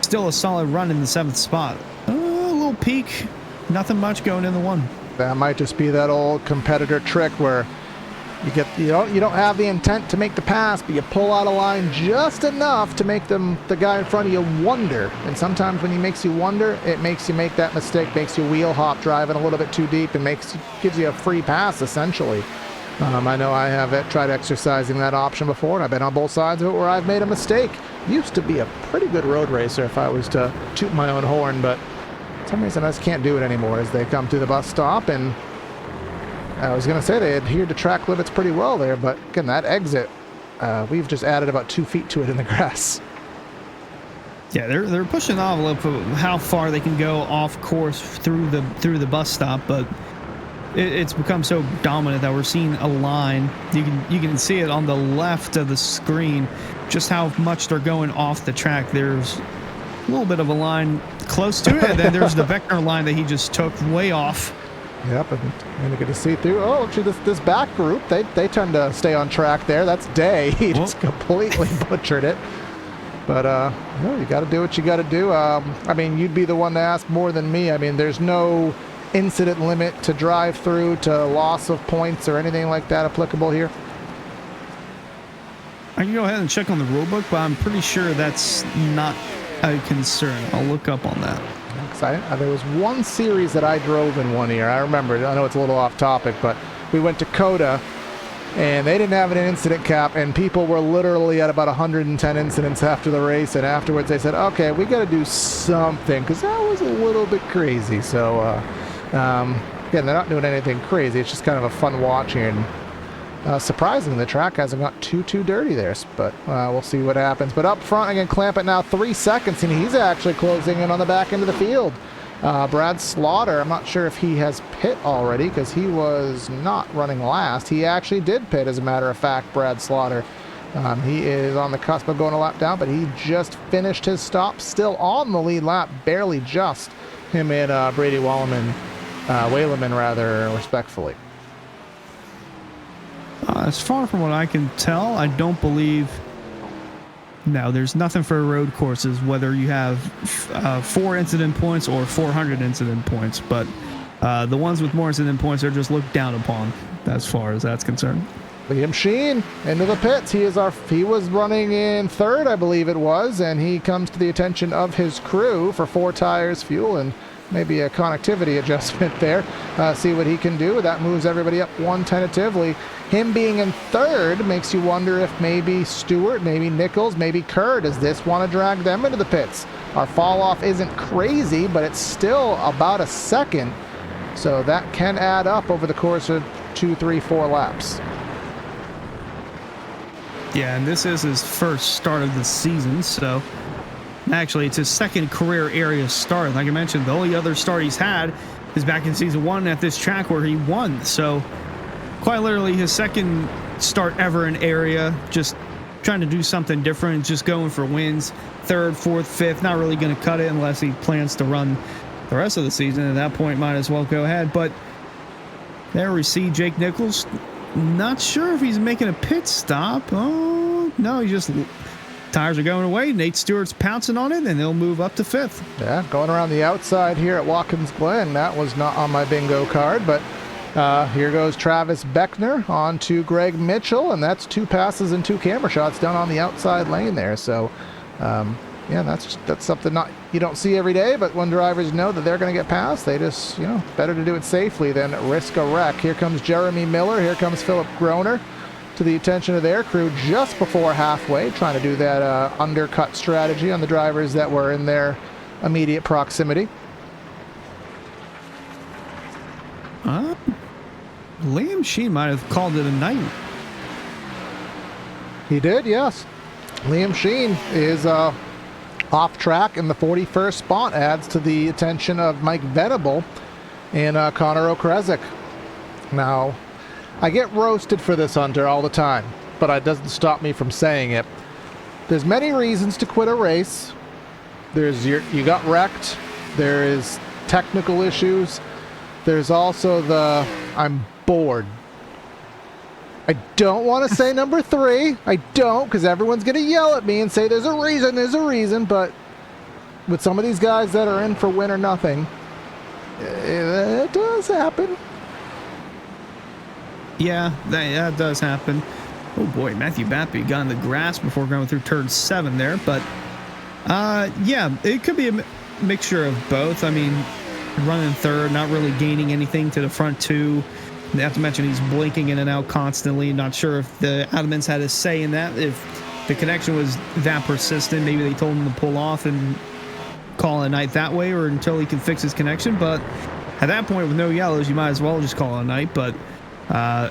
still a solid run in the 7th spot. A little peak, nothing much going in the 1. That might just be that old competitor trick where you don't have the intent to make the pass, but you pull out of line just enough to make the guy in front of you wonder. And sometimes when he makes you wonder, it makes you make that mistake, makes you wheel hop driving a little bit too deep, and gives you a free pass essentially. I know I have tried exercising that option before, and I've been on both sides of it where I've made a mistake. Used to be a pretty good road racer if I was to toot my own horn, but for some reason I just can't do it anymore as they come through the bus stop. And I was going to say they adhered to track limits pretty well there, but again, that exit, we've just added about 2 feet to it in the grass. Yeah, they're pushing the envelope of how far they can go off course through the bus stop, but it's become so dominant that we're seeing a line. You can see it on the left of the screen, just how much they're going off the track. There's a little bit of a line close to it, and then there's the Vector line that he just took way off. Yep, and you get to see through. Oh, actually, this back group, they tend to stay on track there. That's Day. He just completely butchered it. But, you got to do what you got to do. I mean, you'd be the one to ask more than me. I mean, there's no incident limit to drive through, to loss of points or anything like that applicable here. I can go ahead and check on the rulebook, but I'm pretty sure that's not a concern. I'll look up on that. There was one series that I drove in one year. I remember. I know it's a little off topic, but we went to Coda, and they didn't have an incident cap, and people were literally at about 110 incidents after the race, and afterwards they said, okay, we got to do something, because that was a little bit crazy. So, again, they're not doing anything crazy. It's just kind of a fun watch here, and surprisingly, the track hasn't got too dirty there, but we'll see what happens. But up front, again, Clampett now 3 seconds, and he's actually closing in on the back end of the field. Brad Slaughter, I'm not sure if he has pit already, because he was not running last. He actually did pit, as a matter of fact, Brad Slaughter. He is on the cusp of going a lap down, but he just finished his stop, still on the lead lap, barely just. Him and Brady Wayleman, respectfully. As far from what I can tell, I don't believe... No, there's nothing for road courses, whether you have 4 incident points or 400 incident points. But the ones with more incident points are just looked down upon, as far as that's concerned. Liam Sheen into the pits. He was running in third, I believe it was, and he comes to the attention of his crew for 4 tires, fuel, and maybe a connectivity adjustment there. See what he can do. That moves everybody up 1 tentatively. Him being in third makes you wonder if maybe Stewart, maybe Nichols, maybe Kerr, does this want to drag them into the pits? Our fall off isn't crazy, but it's still about a second. So that can add up over the course of 2, 3, 4 laps. Yeah, and this is his first start of the season, so actually it's his second career area start. Like I mentioned, the only other start he's had is back in season 1 at this track where he won. So quite literally his second start ever in area, just trying to do something different, just going for wins. 3rd, 4th, 5th, not really going to cut it unless he plans to run the rest of the season. At that point, might as well go ahead. But there we see Jake Nichols. Not sure if he's making a pit stop. Oh, no, he just... Tires are going away. Nate Stewart's pouncing on it, and they'll move up to 5th. Yeah, going around the outside here at Watkins Glen. That was not on my bingo card, but here goes Travis Beckner on to Greg Mitchell, and that's 2 passes and 2 camera shots done on the outside lane there. So, yeah, that's something you don't see every day, but when drivers know that they're going to get past, they just, better to do it safely than risk a wreck. Here comes Jeremy Miller. Here comes Philip Groner to the attention of their crew just before halfway, trying to do that undercut strategy on the drivers that were in their immediate proximity. Liam Sheen might have called it a night. He did, yes. Liam Sheen is off track in the 41st spot, adds to the attention of Mike Venable and Connor Okrezik. Now, I get roasted for this, Hunter, all the time, but it doesn't stop me from saying it. There's many reasons to quit a race. There's you got wrecked. There is technical issues. There's also the I'm bored. I don't want to say number 3. I don't, because everyone's going to yell at me and say there's a reason, but with some of these guys that are in for win or nothing, it does happen. Yeah, that does happen. Oh boy, Matthew Bappy got in the grass before going through turn 7 there, but yeah, it could be a mixture of both. I mean, running third, not really gaining anything to the front 2. Not to mention he's blinking in and out constantly. Not sure if the admins had a say in that. If the connection was that persistent, maybe they told him to pull off and call it a night that way, or until he can fix his connection. But at that point, with no yellows, you might as well just call it a night. But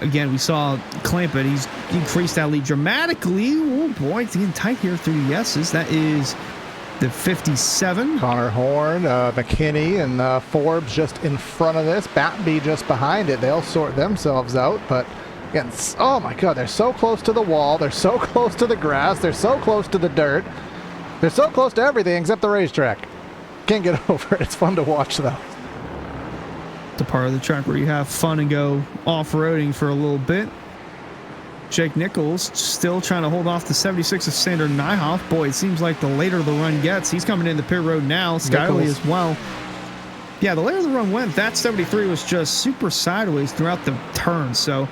again, we saw Clampett. He's increased that lead dramatically. Oh boy, it's getting tight here through the yeses. That is the 57. Connor Horn, McKinney, and Forbes just in front of this. Batby just behind it. They'll sort themselves out. But again, oh my God, they're so close to the wall. They're so close to the grass. They're so close to the dirt. They're so close to everything except the racetrack. Can't get over it. It's fun to watch, though. the part of the track where you have fun and go off-roading for a little bit. Jake Nichols still trying to hold off the 76 of Sander Nyhoff. Boy, it seems like the later the run gets, he's coming in the pit road now. Skyley as well. Yeah, the later the run went, that 73 was just super sideways throughout the turn. So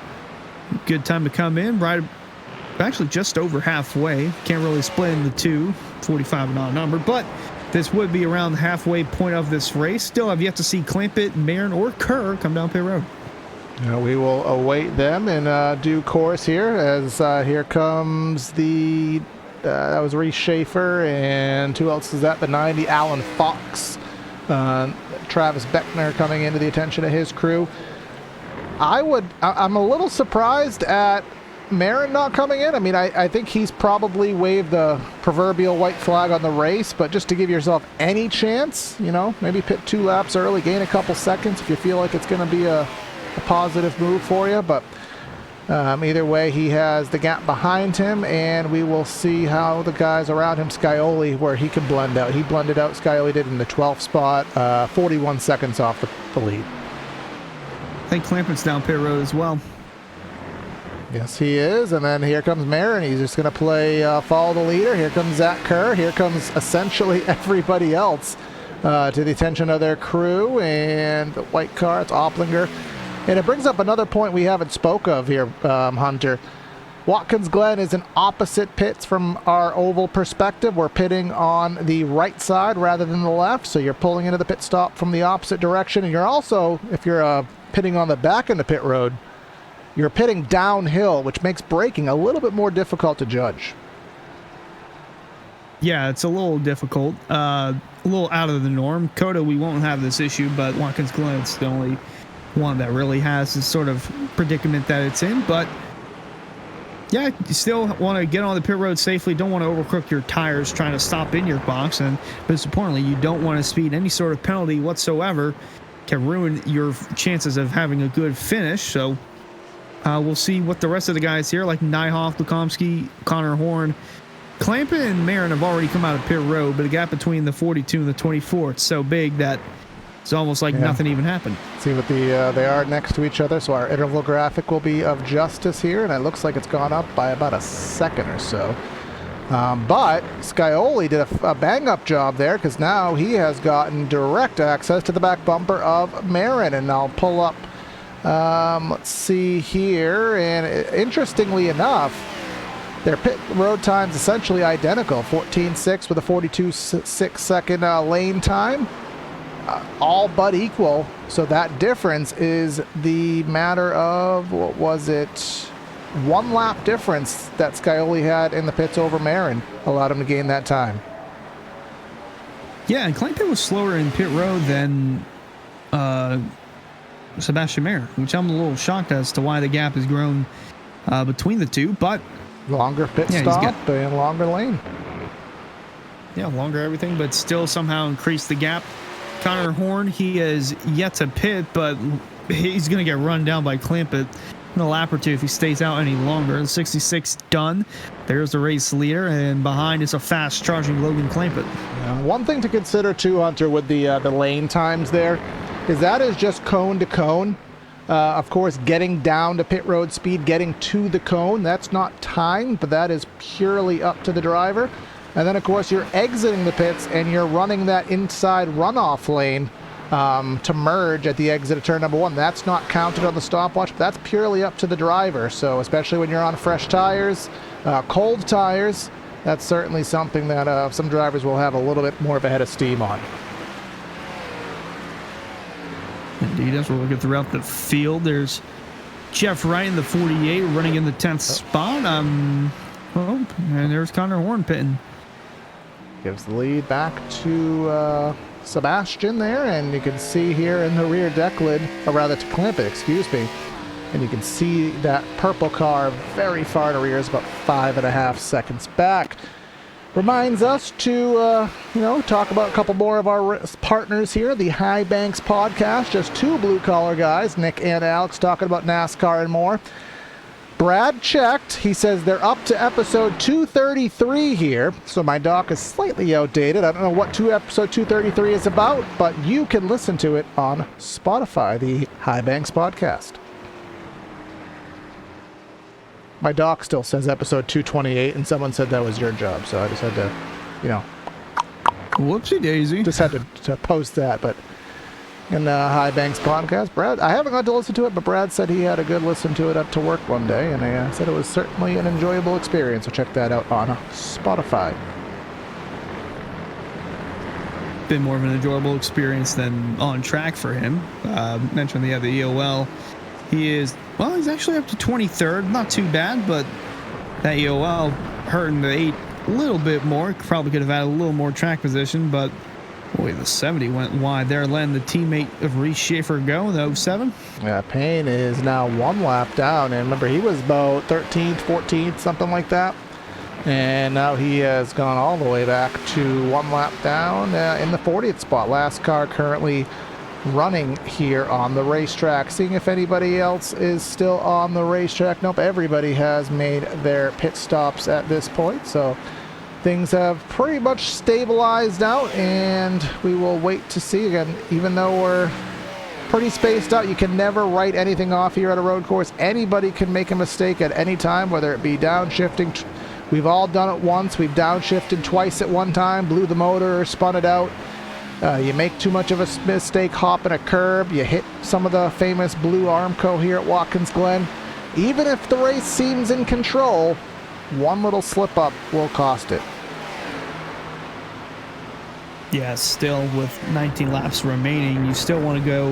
good time to come in, right actually just over halfway. Can't really split into two, 45 and odd number, but this would be around the halfway point of this race. Still have yet to see Clampett, Marin, or Kerr come down pit road. We will await them in due course here, as here comes the, that was Reese Schaefer, and who else is that? The 90, Alan Fox. Travis Beckner coming into the attention of his crew. I'm a little surprised at Marin not coming in. I mean, I think he's probably waved the proverbial white flag on the race, but just to give yourself any chance, maybe pit 2 laps early, gain a couple seconds if you feel like it's going to be a positive move for you. But either way, he has the gap behind him, and we will see how the guys around him, Scioli, where he can blend out. He blended out, Scioli did in the 12th spot, 41 seconds off the lead. I think Clampett's down pit road as well. Yes, he is. And then here comes Marin. He's just going to play follow the leader. Here comes Zach Kerr. Here comes essentially everybody else to the attention of their crew. And the white car, it's Opplinger. And it brings up another point we haven't spoke of here, Hunter. Watkins Glen is in opposite pits from our oval perspective. We're pitting on the right side rather than the left. So you're pulling into the pit stop from the opposite direction. And you're also, if you're pitting on the back end of pit road, you're pitting downhill, which makes braking a little bit more difficult to judge. Yeah, it's a little difficult, a little out of the norm. Coda, we won't have this issue, but Watkins Glen's the only one that really has this sort of predicament that it's in. But yeah, you still want to get on the pit road safely. Don't want to overcook your tires trying to stop in your box. And most importantly, you don't want to speed. Any sort of penalty whatsoever can ruin your chances of having a good finish. So we'll see what the rest of the guys here, like Nyhoff, Lukomsky, Connor Horn, Clampett, and Marin have already come out of pit road, but the gap between the 42 and the 24, it's so big that it's almost like nothing even happened. See what they are next to each other. So our interval graphic will be of justice here, and it looks like it's gone up by about a second or so. But Scioli did a bang-up job there, because now he has gotten direct access to the back bumper of Marin, and I'll pull up. Let's see here, and interestingly enough, their pit road time's essentially identical, 14.6 with a 42.6 second lane time, all but equal. So that difference is the matter of, what was it, 1 lap difference that Scioli had in the pits over Marin allowed him to gain that time. Yeah, and Clampett was slower in pit road than Sebastian Mayer, which I'm a little shocked as to why the gap has grown between the two, but longer pit stop and longer lane. Yeah, longer everything, but still somehow increased the gap. Connor Horn, he is yet to pit, but he's going to get run down by Clampett in a lap or two if he stays out any longer. The 66 done. There's the race leader, and behind is a fast charging Logan Clampett. One thing to consider too, Hunter, with the lane times there, is that is just cone to cone. Of course, getting down to pit road speed, getting to the cone, that's not timed, but that is purely up to the driver. And then, of course, you're exiting the pits and you're running that inside runoff lane to merge at the exit of turn number 1. That's not counted on the stopwatch, but that's purely up to the driver. So especially when you're on fresh tires, cold tires, that's certainly something that some drivers will have a little bit more of a head of steam on. Indeed, as we're looking throughout the field, there's Jeff Wright in the 48 running in the 10th spot. And there's Connor Horn pitting. Gives the lead back to Sebastian there, and you can see here in the rear deck lid, or rather to Clampett, excuse me, and you can see that purple car very far in the rear is about 5.5 seconds back. Reminds us to, talk about a couple more of our partners here. The High Banks podcast, just 2 blue-collar guys, Nick and Alex, talking about NASCAR and more. Brad checked. He says they're up to episode 233 here. So my doc is slightly outdated. I don't know what episode 233 is about, but you can listen to it on Spotify, the High Banks podcast. My doc still says episode 228, and someone said that was your job. So I just had to, Whoopsie daisy. just had to post that. But in the High Banks podcast, Brad, I haven't got to listen to it, but Brad said he had a good listen to it up to work one day, and he said it was certainly an enjoyable experience. So check that out on Spotify. Been more of an enjoyable experience than on track for him. Mentioned the other EOL. He's actually up to 23rd. Not too bad, but that EOL hurting the 8 a little bit more. Probably could have had a little more track position, but boy, the 70 went wide there, letting the teammate of Reese Schaefer go, the 07. Yeah, Payne is now 1 lap down, and remember, he was about 13th, 14th, something like that. And now he has gone all the way back to 1 lap down in the 40th spot. Last car currently running here on the racetrack. Seeing if anybody else is still on the racetrack. Nope, everybody has made their pit stops at this point, so things have pretty much stabilized out, and we will wait to see. Again, even though we're pretty spaced out, you can never write anything off here at a road course. Anybody can make a mistake at any time, whether it be downshifting. We've all done it once. We've downshifted twice at one time, blew the motor, spun it out. You make too much of a mistake hopping a curb. You hit some of the famous blue Armco here at Watkins Glen. Even if the race seems in control, one little slip up will cost it. Yeah, still with 19 laps remaining, you still want to go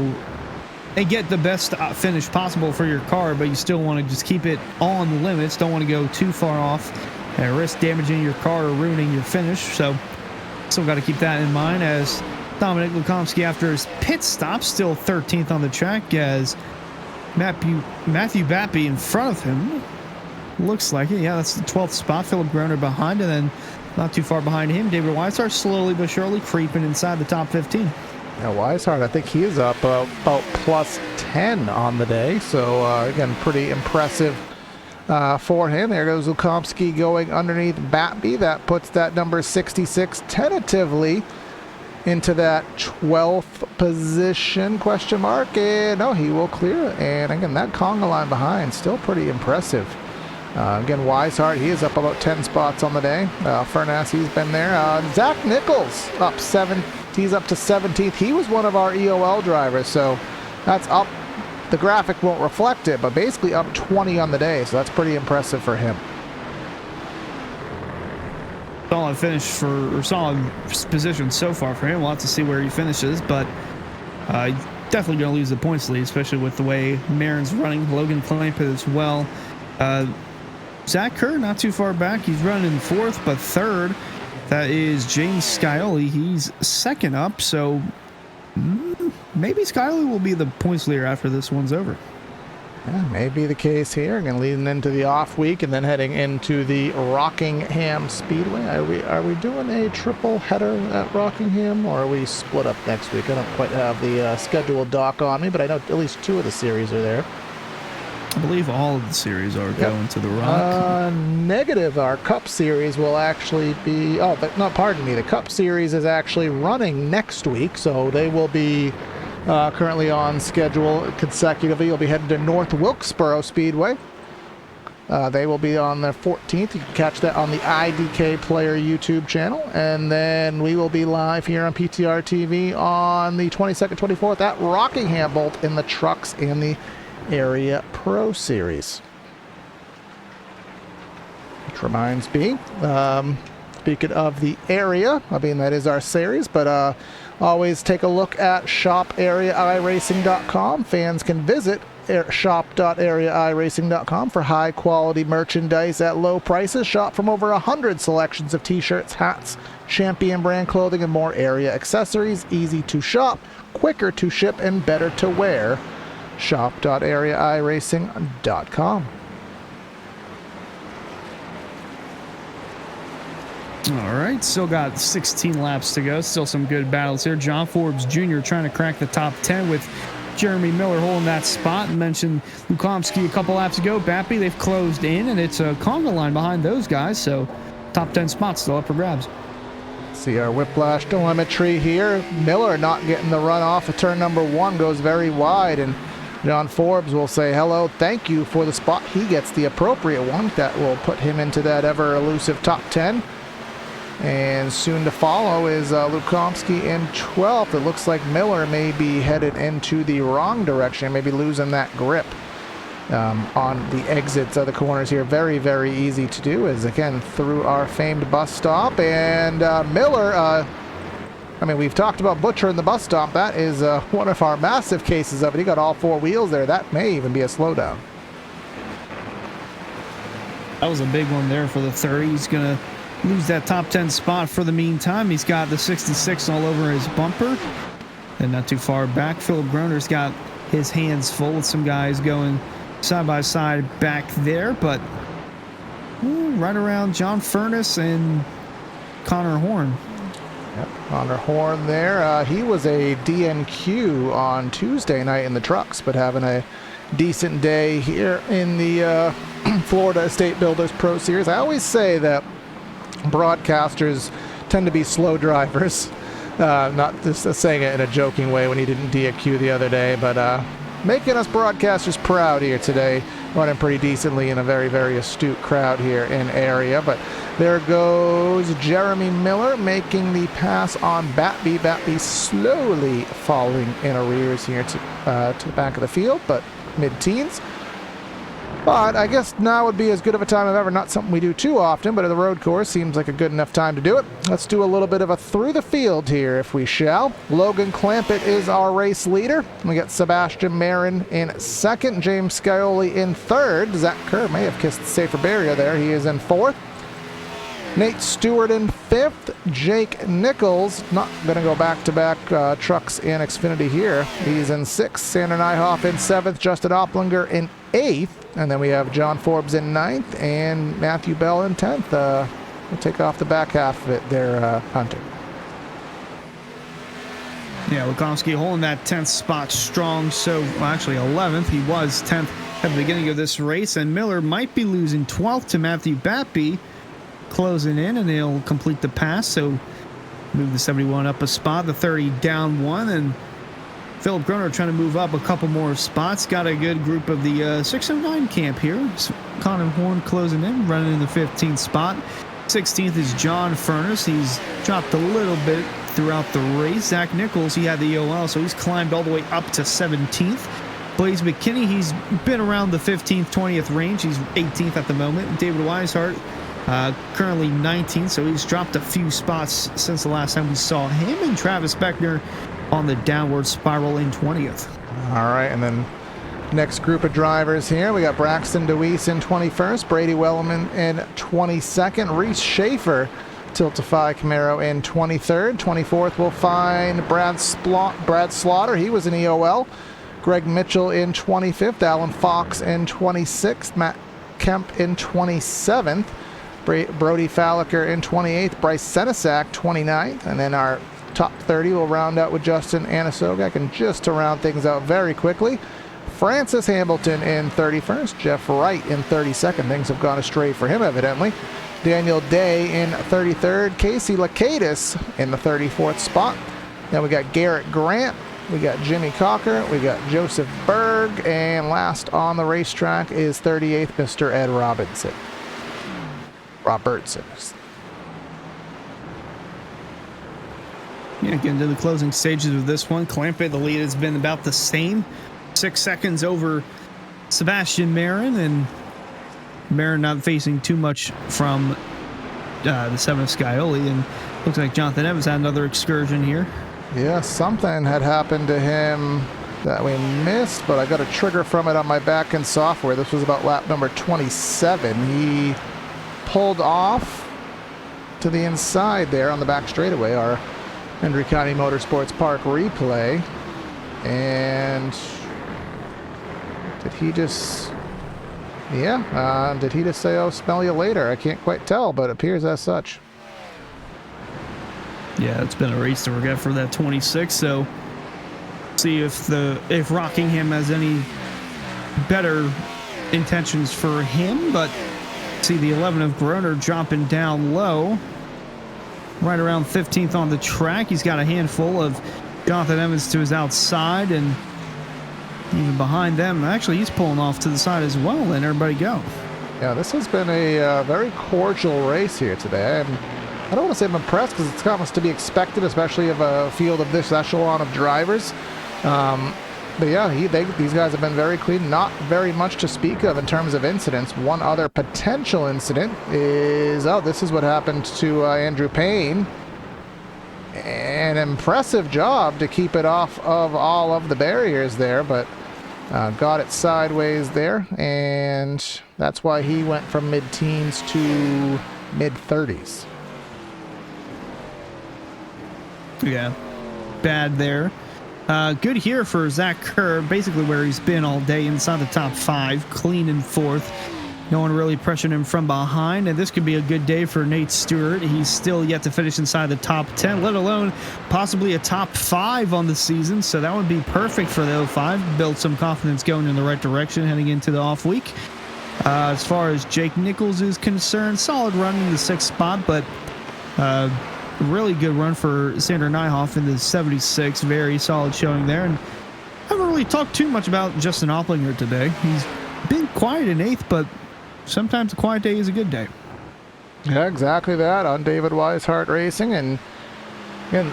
and get the best finish possible for your car, but you still want to just keep it on the limits. Don't want to go too far off and risk damaging your car or ruining your finish. So still got to keep that in mind, as Dominic Lukomsky, after his pit stop, still 13th on the track, as Matthew Bappy in front of him. Looks like it. Yeah, that's the 12th spot. Philip Groner behind, and then not too far behind him, David Weishart slowly but surely creeping inside the top 15. Yeah, Weishart, I think he is up about plus 10 on the day. So, again, pretty impressive for him. There goes Lukomsky going underneath Batby. That puts that number 66 tentatively into that 12th position, question mark. And no, he will clear it. And again, that conga line behind, still pretty impressive. Again, Weishart, he is up about 10 spots on the day. Furness, he's been there. Zach Nichols up 7. He's up to 17th. He was one of our EOL drivers, so that's up. The graphic won't reflect it, but basically up 20 on the day, so that's pretty impressive for him. Solid finish for, or solid position so far for him. We'll have to see where he finishes, but definitely going to lose the points lead, especially with the way Marin's running. Logan Clamp as well. Zach Kerr not too far back. He's running in 4th, but 3rd. That is James Scioli. He's 2nd up, so maybe Scioli will be the points leader after this one's over. Yeah, may be the case here. Again, leading into the off week and then heading into the Rockingham Speedway. Are we doing a triple header at Rockingham, or are we split up next week? I don't quite have the scheduled doc on me, but I know at least 2 of the series are there. I believe all of the series are going to the Rock. Negative. Our Cup Series will actually be... Oh, but no, pardon me. The Cup Series is actually running next week, so they will be currently on schedule consecutively. You'll be headed to North Wilkesboro Speedway. They will be on the 14th. You can catch that on the IDK Player YouTube channel. And then we will be live here on PTR TV on the 22nd, 24th at Rockingham, both in the trucks and the Area Pro Series. Which reminds me, speaking of the area, I mean, that is our series, but always take a look at shopareairacing.com. Fans can visit shop.areairacing.com for high quality merchandise at low prices. Shop from over 100 selections of t-shirts, hats, Champion brand clothing, and more area accessories. Easy to shop, quicker to ship, and better to wear. shop.areairacing.com. All right, still got 16 laps to go. Still some good battles here. John Forbes Jr. trying to crack the top 10 with Jeremy Miller holding that spot. And mentioned Lukomsky a couple laps ago. Bappy, they've closed in, and it's a conga line behind those guys. So top 10 spots still up for grabs. See our whiplash telemetry here. Miller not getting the run off of turn number 1, goes very wide, and John Forbes will say hello, thank you for the spot. He gets the appropriate one that will put him into that ever elusive top 10. And soon to follow is Lukomsky in 12th. It looks like Miller may be headed into the wrong direction, maybe losing that grip on the exits of the corners here. Very, very easy to do, as again through our famed bus stop. And Miller, I mean, we've talked about Butcher in the bus stop. That is one of our massive cases of it. He got all 4 wheels there. That may even be a slowdown. That was a big one there for the 30. He's going to lose that top 10 spot for the meantime. He's got the 66 all over his bumper. And not too far back, Philip Groner's got his hands full with some guys going side by side back there. But right around John Furness and Connor Horn. Yep, Connor Horn there. He was a DNQ on Tuesday night in the trucks, but having a decent day here in the Florida Estate Builders Pro Series. I always say that broadcasters tend to be slow drivers. Not just saying it in a joking way when he didn't DNQ the other day, but making us broadcasters proud here today. Running pretty decently in a very, very astute crowd here in area. But there goes Jeremy Miller making the pass on Bappy. Bappy slowly falling in arrears here to the back of the field, but mid-teens. But I guess now would be as good of a time as ever. Not something we do too often, but at the road course seems like a good enough time to do it. Let's do a little bit of a through the field here, if we shall. Logan Clampett is our race leader. We got Sebastian Marin in second, James Scioli in third. Zach Kerr may have kissed the safer barrier there. He is in fourth. Nate Stewart in fifth. Jake Nichols, not going to go back-to-back trucks in Xfinity here. He's in sixth. Sander Nyhoff in seventh. Justin Opplinger in eighth. And then we have John Forbes in ninth and Matthew Bell in 10th. We'll take off the back half of it there, Hunter. Yeah, Lukomsky holding that 10th spot strong. So, well, actually 11th. He was 10th at the beginning of this race. And Miller might be losing 12th to Matthew Bappy. Closing in, and they'll complete the pass. So, move the 71 up a spot. The 30 down one. And Philip Groner trying to move up a couple more spots. Got a good group of the 609 camp here. Connor Horn closing in, running in the 15th spot. 16th is John Furness. He's dropped a little bit throughout the race. Zach Nichols, he had the EOL, so he's climbed all the way up to 17th. Blaze McKinney, he's been around the 15th, 20th range. He's 18th at the moment. David Weishart, currently 19th, so he's dropped a few spots since the last time we saw him. And Travis Beckner on the downward spiral in 20th. All right, and then next group of drivers here, we got Braxton DeWeese in 21st, Brady Wellman in 22nd, Reese Schaefer, Tiltify Camaro in 23rd. 24th we'll find Brad Slaughter, he was an EOL. Greg Mitchell in 25th, Alan Fox in 26th, Matt Kemp in 27th, Brody Falliker in 28th, Bryce Senesac 29th, and then our top 30 will round out with Justin Anasogak. And just to round things out very quickly, Francis Hamilton in 31st, Jeff Wright in 32nd. Things have gone astray for him, evidently. Daniel Day in 33rd, Casey Lacadis in the 34th spot. Then we got Garrett Grant, we got Jimmy Cocker, we got Joseph Berg, and last on the racetrack is 38th, Mr. Ed Robertson. Yeah, getting to the closing stages of this one. Clampett, the lead has been about the same. 6 seconds over Sebastian Marin, and Marin not facing too much from the 7th Scioli, and looks like Jonathan Evans had another excursion here. Yeah, something had happened to him that we missed, but I got a trigger from it on my back-end software. This was about lap number 27. He pulled off to the inside there on the back straightaway, our Hendry County Motorsports Park replay. And did he just say, oh, smell you later? I can't quite tell, but it appears as such. Yeah, it's been a race to forget for that 26, so See if Rockingham has any better intentions for him, but see the 11 of Groner dropping down low, right around 15th on the track. He's got a handful of Jonathan Evans to his outside, and even behind them, actually, he's pulling off to the side as well, and everybody go. Yeah, this has been a very cordial race here today. I don't want to say I'm impressed because it's almost to be expected, especially of a field of this echelon of drivers. But yeah, these guys have been very clean. Not very much to speak of in terms of incidents. One other potential incident is, this is what happened to Andrew Payne. An impressive job to keep it off of all of the barriers there, but got it sideways there, and that's why he went from mid-teens to mid-30s. Yeah, bad there. Good here for Zach Kerr, basically where he's been all day, inside the top 5, clean in 4th. No one really pressuring him from behind, and this could be a good day for Nate Stewart. He's still yet to finish inside the top 10, let alone possibly a top 5 on the season, so that would be perfect for the 05. Build some confidence going in the right direction heading into the off week. As far as Jake Nichols is concerned, solid run in the 6th spot, but really good run for Sander Nyhoff in the 76. Very solid showing there. And I haven't really talked too much about Justin Opplinger today. He's been quiet in 8th, but sometimes a quiet day is a good day. Yeah, exactly that on David Weishart Racing. And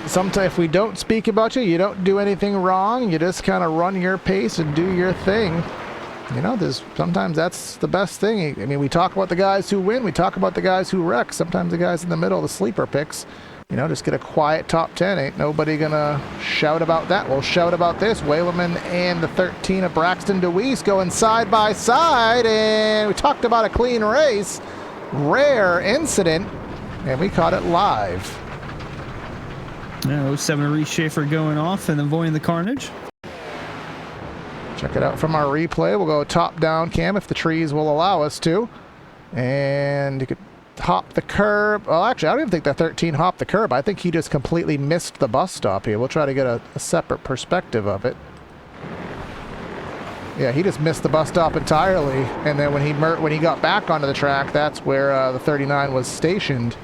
sometimes if we don't speak about you don't do anything wrong. You just kind of run your pace and do your thing. Sometimes that's the best thing. I mean, we talk about the guys who win. We talk about the guys who wreck. Sometimes the guys in the middle, the sleeper picks, just get a quiet top 10. Ain't nobody gonna shout about that. We'll shout about this. Wayleman and the 13 of Braxton DeWeese going side by side, and we talked about a clean race. Rare incident, and we caught it live. 07 Reese Schaefer going off and avoiding the carnage. Check it out from our replay. We'll go top down cam if the trees will allow us to. And you could hop the curb. Well, actually, I don't even think that 13 hopped the curb. I think he just completely missed the bus stop here. We'll try to get a separate perspective of it. Yeah, he just missed the bus stop entirely. And then when he got back onto the track, that's where the 39 was stationed.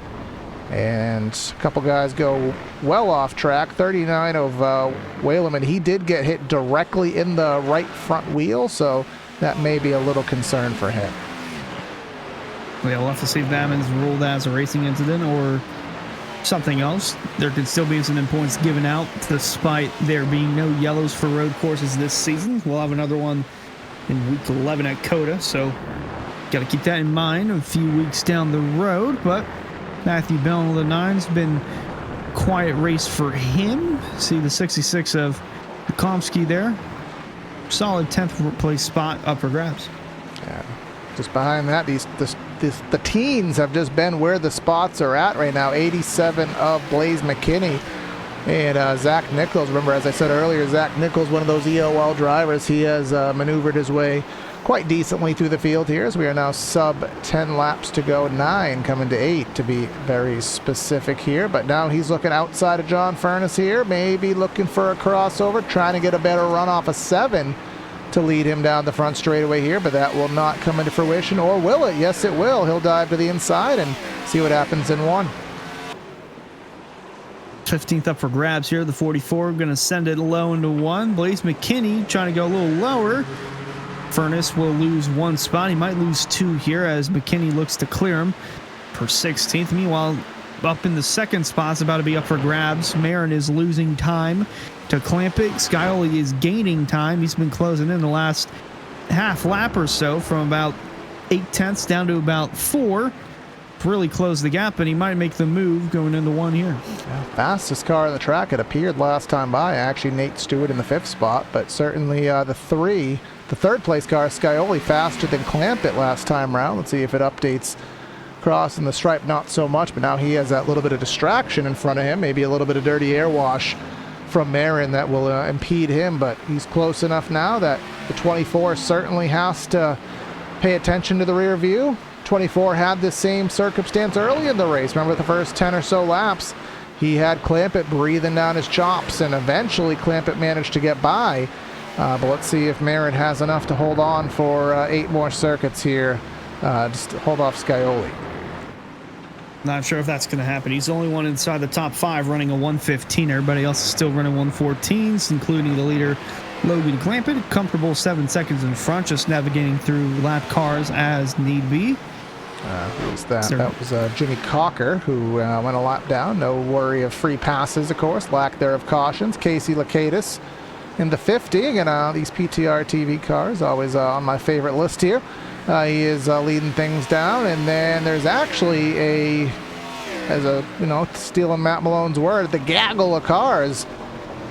And a couple guys go well off track. 39 of Wayleman, he did get hit directly in the right front wheel, so that may be a little concern for him. We'll have to see if that is ruled as a racing incident or something else. There could still be incident points given out despite there being no yellows for road courses this season. We'll have another one in week 11 at COTA, so got to keep that in mind a few weeks down the road. But Matthew Bell in the 9's been quiet race for him. See the 66 of Komsky there. Solid 10th place spot up for grabs. Yeah. Just behind that, the teens have just been where the spots are at right now. 87 of Blaze McKinney and Zach Nichols. Remember, as I said earlier, Zach Nichols, one of those EOL drivers. He has maneuvered his way quite decently through the field here, as we are now sub 10 laps to go, 9 coming to 8 to be very specific here. But now he's looking outside of John Furness here, maybe looking for a crossover, trying to get a better run off a 7 to lead him down the front straightaway here, but that will not come into fruition. Or will it? Yes, it will. He'll dive to the inside and see what happens in 1. 15th up for grabs here. The 44 going to send it low into 1. Blaze McKinney trying to go a little lower. Furness will lose 1 spot. He might lose 2 here as McKinney looks to clear him for 16th. Meanwhile, up in the 2nd spot's about to be up for grabs. Marin is losing time to Clampett. Scioli is gaining time. He's been closing in the last half lap or so from about 8/10 down to about 4. Really closed the gap, and he might make the move going into 1 here. Yeah, fastest car on the track, it appeared last time by. Actually, Nate Stewart in the 5th spot, but certainly the 3rd place car, Scioli, faster than Clampett last time around. Let's see if it updates. Crossing the stripe, not so much, but now he has that little bit of distraction in front of him, maybe a little bit of dirty air wash from Marin that will impede him, but he's close enough now that the 24 certainly has to pay attention to the rear view. 24 had the same circumstance early in the race. Remember the first 10 or so laps, he had Clampett breathing down his chops, and eventually Clampett managed to get by. But let's see if Marin has enough to hold on for 8 more circuits here. Just to hold off Scioli. Not sure if that's going to happen. He's the only one inside the top 5 running a 115. Everybody else is still running 114s, including the leader, Logan Clampett, comfortable 7 seconds in front, just navigating through lap cars as need be. Who was that? That was Jimmy Cocker, who went a lap down. No worry of free passes, of course. Lack there of cautions. Casey Lakatis in the 50. And these PTR TV cars, always on my favorite list here. He is leading things down. And then there's actually stealing Matt Malone's word, the gaggle of cars.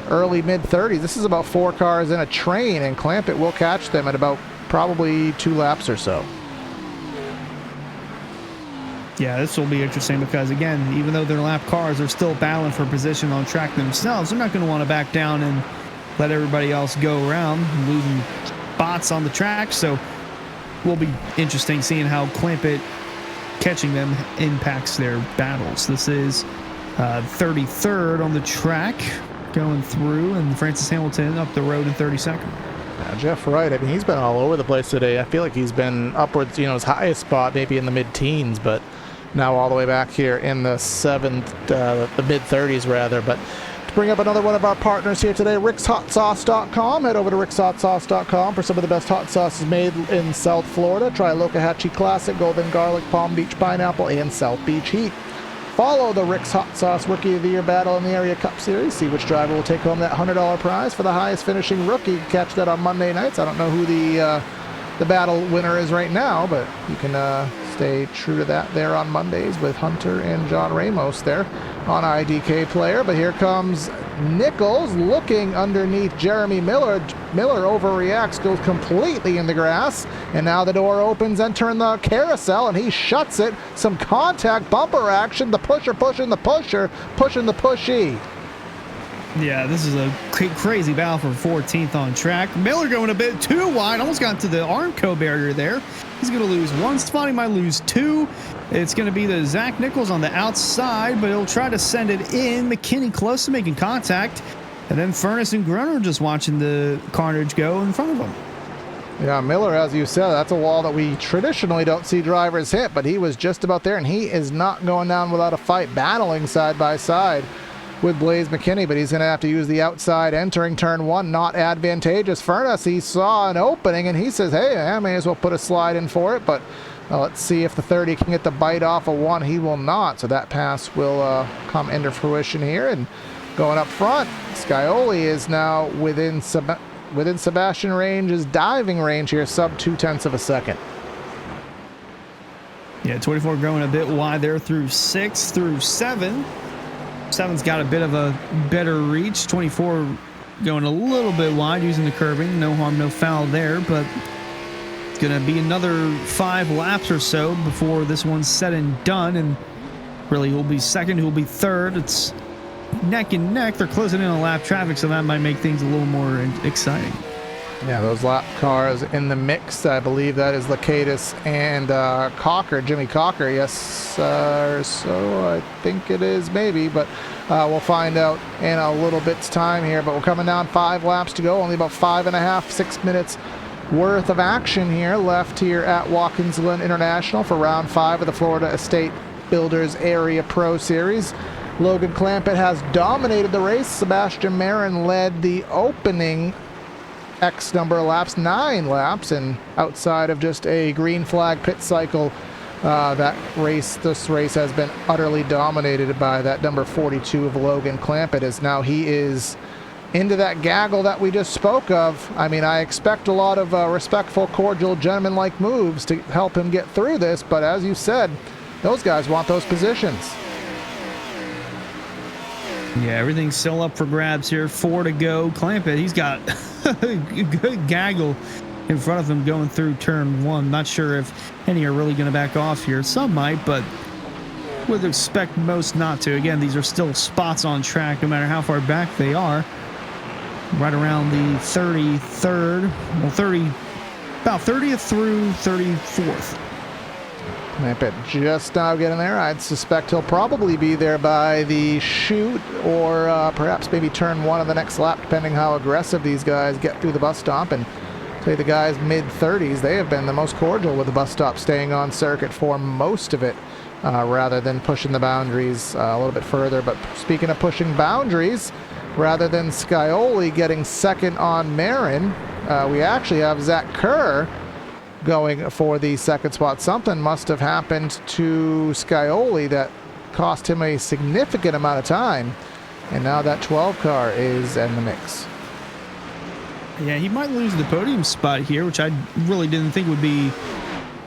Early mid-30s. This is about 4 cars in a train, and Clampett will catch them at about probably 2 laps or so. Yeah, this will be interesting because, again, even though they're lap cars, they're still battling for position on track themselves. They're not going to want to back down and let everybody else go around, losing spots on the track. So will be interesting seeing how Clampett catching them impacts their battles. This is 33rd on the track going through, and Francis Hamilton up the road in 32nd. Yeah, Jeff Wright, I mean, he's been all over the place today. I feel like he's been upwards, his highest spot maybe in the mid-teens, but now all the way back here in the the mid-30s rather. But to bring up another one of our partners here today, rickshotsauce.com. Head over to rickshotsauce.com for some of the best hot sauces made in South Florida. Try Lokahatchee Classic, Golden Garlic, Palm Beach Pineapple, and South Beach Heat. Follow the Rick's Hot Sauce Rookie of the Year battle in the Area Cup Series. See which driver will take home that $100 prize for the highest finishing rookie. You can catch that on Monday nights. I don't know who the battle winner is right now, but you can stay true to that there on Mondays with Hunter and John Ramos there on IDK Player. But here comes Nichols looking underneath Jeremy Miller. Miller overreacts, goes completely in the grass, and now the door opens, entering the carousel, and he shuts it. Some contact, bumper action, the pusher pushing the pusher, pushing the pushy. Yeah, this is a crazy battle for 14th on track. Miller going a bit too wide, almost got to the Armco barrier there. He's going to lose 1 spot, he might lose 2. It's going to be the Zach Nichols on the outside, but he'll try to send it in. McKinney close to making contact. And then Furness and Gruner just watching the carnage go in front of him. Yeah, Miller, as you said, that's a wall that we traditionally don't see drivers hit, but he was just about there, and he is not going down without a fight, battling side by side with Blaze McKinney, but he's going to have to use the outside entering turn 1, not advantageous. Furness, he saw an opening, and he says, hey, I may as well put a slide in for it, but let's see if the 30 can get the bite off of 1. He will not, so that pass will come into fruition here. And going up front, Scioli is now within Sebastian Range's diving range here, sub 0.2 of a second. Yeah, 24 going a bit wide there through 6, through 7. 7's got a bit of a better reach. 24 going a little bit wide using the curbing. No harm, no foul there, but it's going to be another 5 laps or so before this one's said and done. And really, who'll be second, who'll be third. It's neck and neck. They're closing in on lap traffic, so that might make things a little more exciting. Yeah, those lap cars in the mix. I believe that is Lakatis and Cocker, Jimmy Cocker. Yes, so I think it is maybe, but we'll find out in a little bit's time here. But we're coming down 5 laps to go. Only about 5.5, 6 minutes worth of action here left here at Watkins Glen International for round 5 of the Florida Estate Builders Area Pro Series. Logan Clampett has dominated the race. Sebastian Marin led the opening X number of laps, 9 laps, and outside of just a green flag pit cycle, this race has been utterly dominated by that number 42 of Logan Clampett, as now he is into that gaggle that we just spoke of. I mean, I expect a lot of respectful, cordial, gentleman-like moves to help him get through this, but as you said, those guys want those positions. Yeah, everything's still up for grabs here. 4 to go. Clampett, he's got a good gaggle in front of him going through turn 1. Not sure if any are really going to back off here. Some might, but would expect most not to. Again, these are still spots on track, no matter how far back they are. Right around the 33rd, well, about 30th through 34th. Clampett just now getting there. I'd suspect he'll probably be there by the chute, or perhaps maybe turn one of the next lap, depending how aggressive these guys get through the bus stop. And say the guys mid-30s, they have been the most cordial with the bus stop, staying on circuit for most of it, rather than pushing the boundaries a little bit further. But speaking of pushing boundaries, rather than Scioli getting second on Marin, we actually have Zach Kerr going for the second spot. Something must have happened to Scioli that cost him a significant amount of time, and now that 12 car is in the mix. Yeah, he might lose the podium spot here, which I really didn't think would be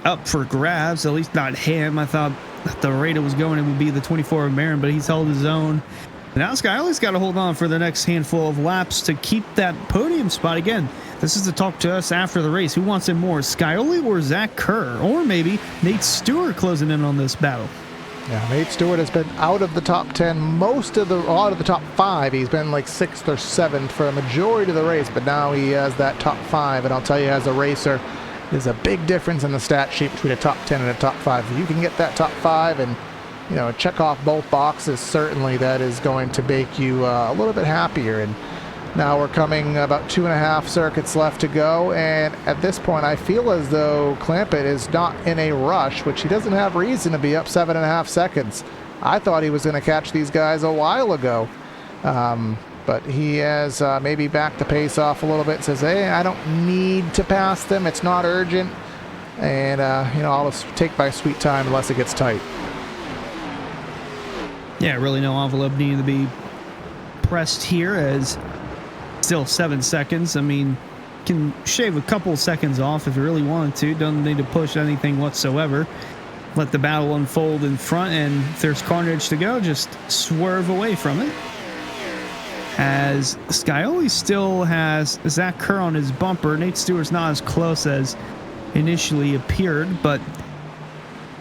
up for grabs, at least not him. I thought at the rate it was going, it would be the 24 of Marin, but he's held his own. And now Scioli's got to hold on for the next handful of laps to keep that podium spot. Again, this is to talk to us after the race. Who wants it more, Scioli or Zach Kerr? Or maybe Nate Stewart closing in on this battle. Yeah, Nate Stewart has been out of the top 10 out of the top 5. He's been like 6th or 7th for a majority of the race, but now he has that top 5. And I'll tell you, as a racer, there's a big difference in the stat sheet between a top 10 and a top 5. If you can get that top 5 and check off both boxes, certainly that is going to make you a little bit happier. And now we're coming about 2.5 circuits left to go, and at this point I feel as though Clampett is not in a rush, which he doesn't have reason to be, up 7.5 seconds. I thought he was going to catch these guys a while ago, but he has maybe backed the pace off a little bit and says, hey, I don't need to pass them, it's not urgent, and I'll just take my sweet time unless it gets tight. Yeah, really no envelope needing to be pressed here, as still 7 seconds. I mean, can shave a couple seconds off if you really wanted to. Doesn't need to push anything whatsoever. Let the battle unfold in front, and if there's carnage to go, just swerve away from it. As Scioli still has Zach Kerr on his bumper. Nate Stewart's not as close as initially appeared, but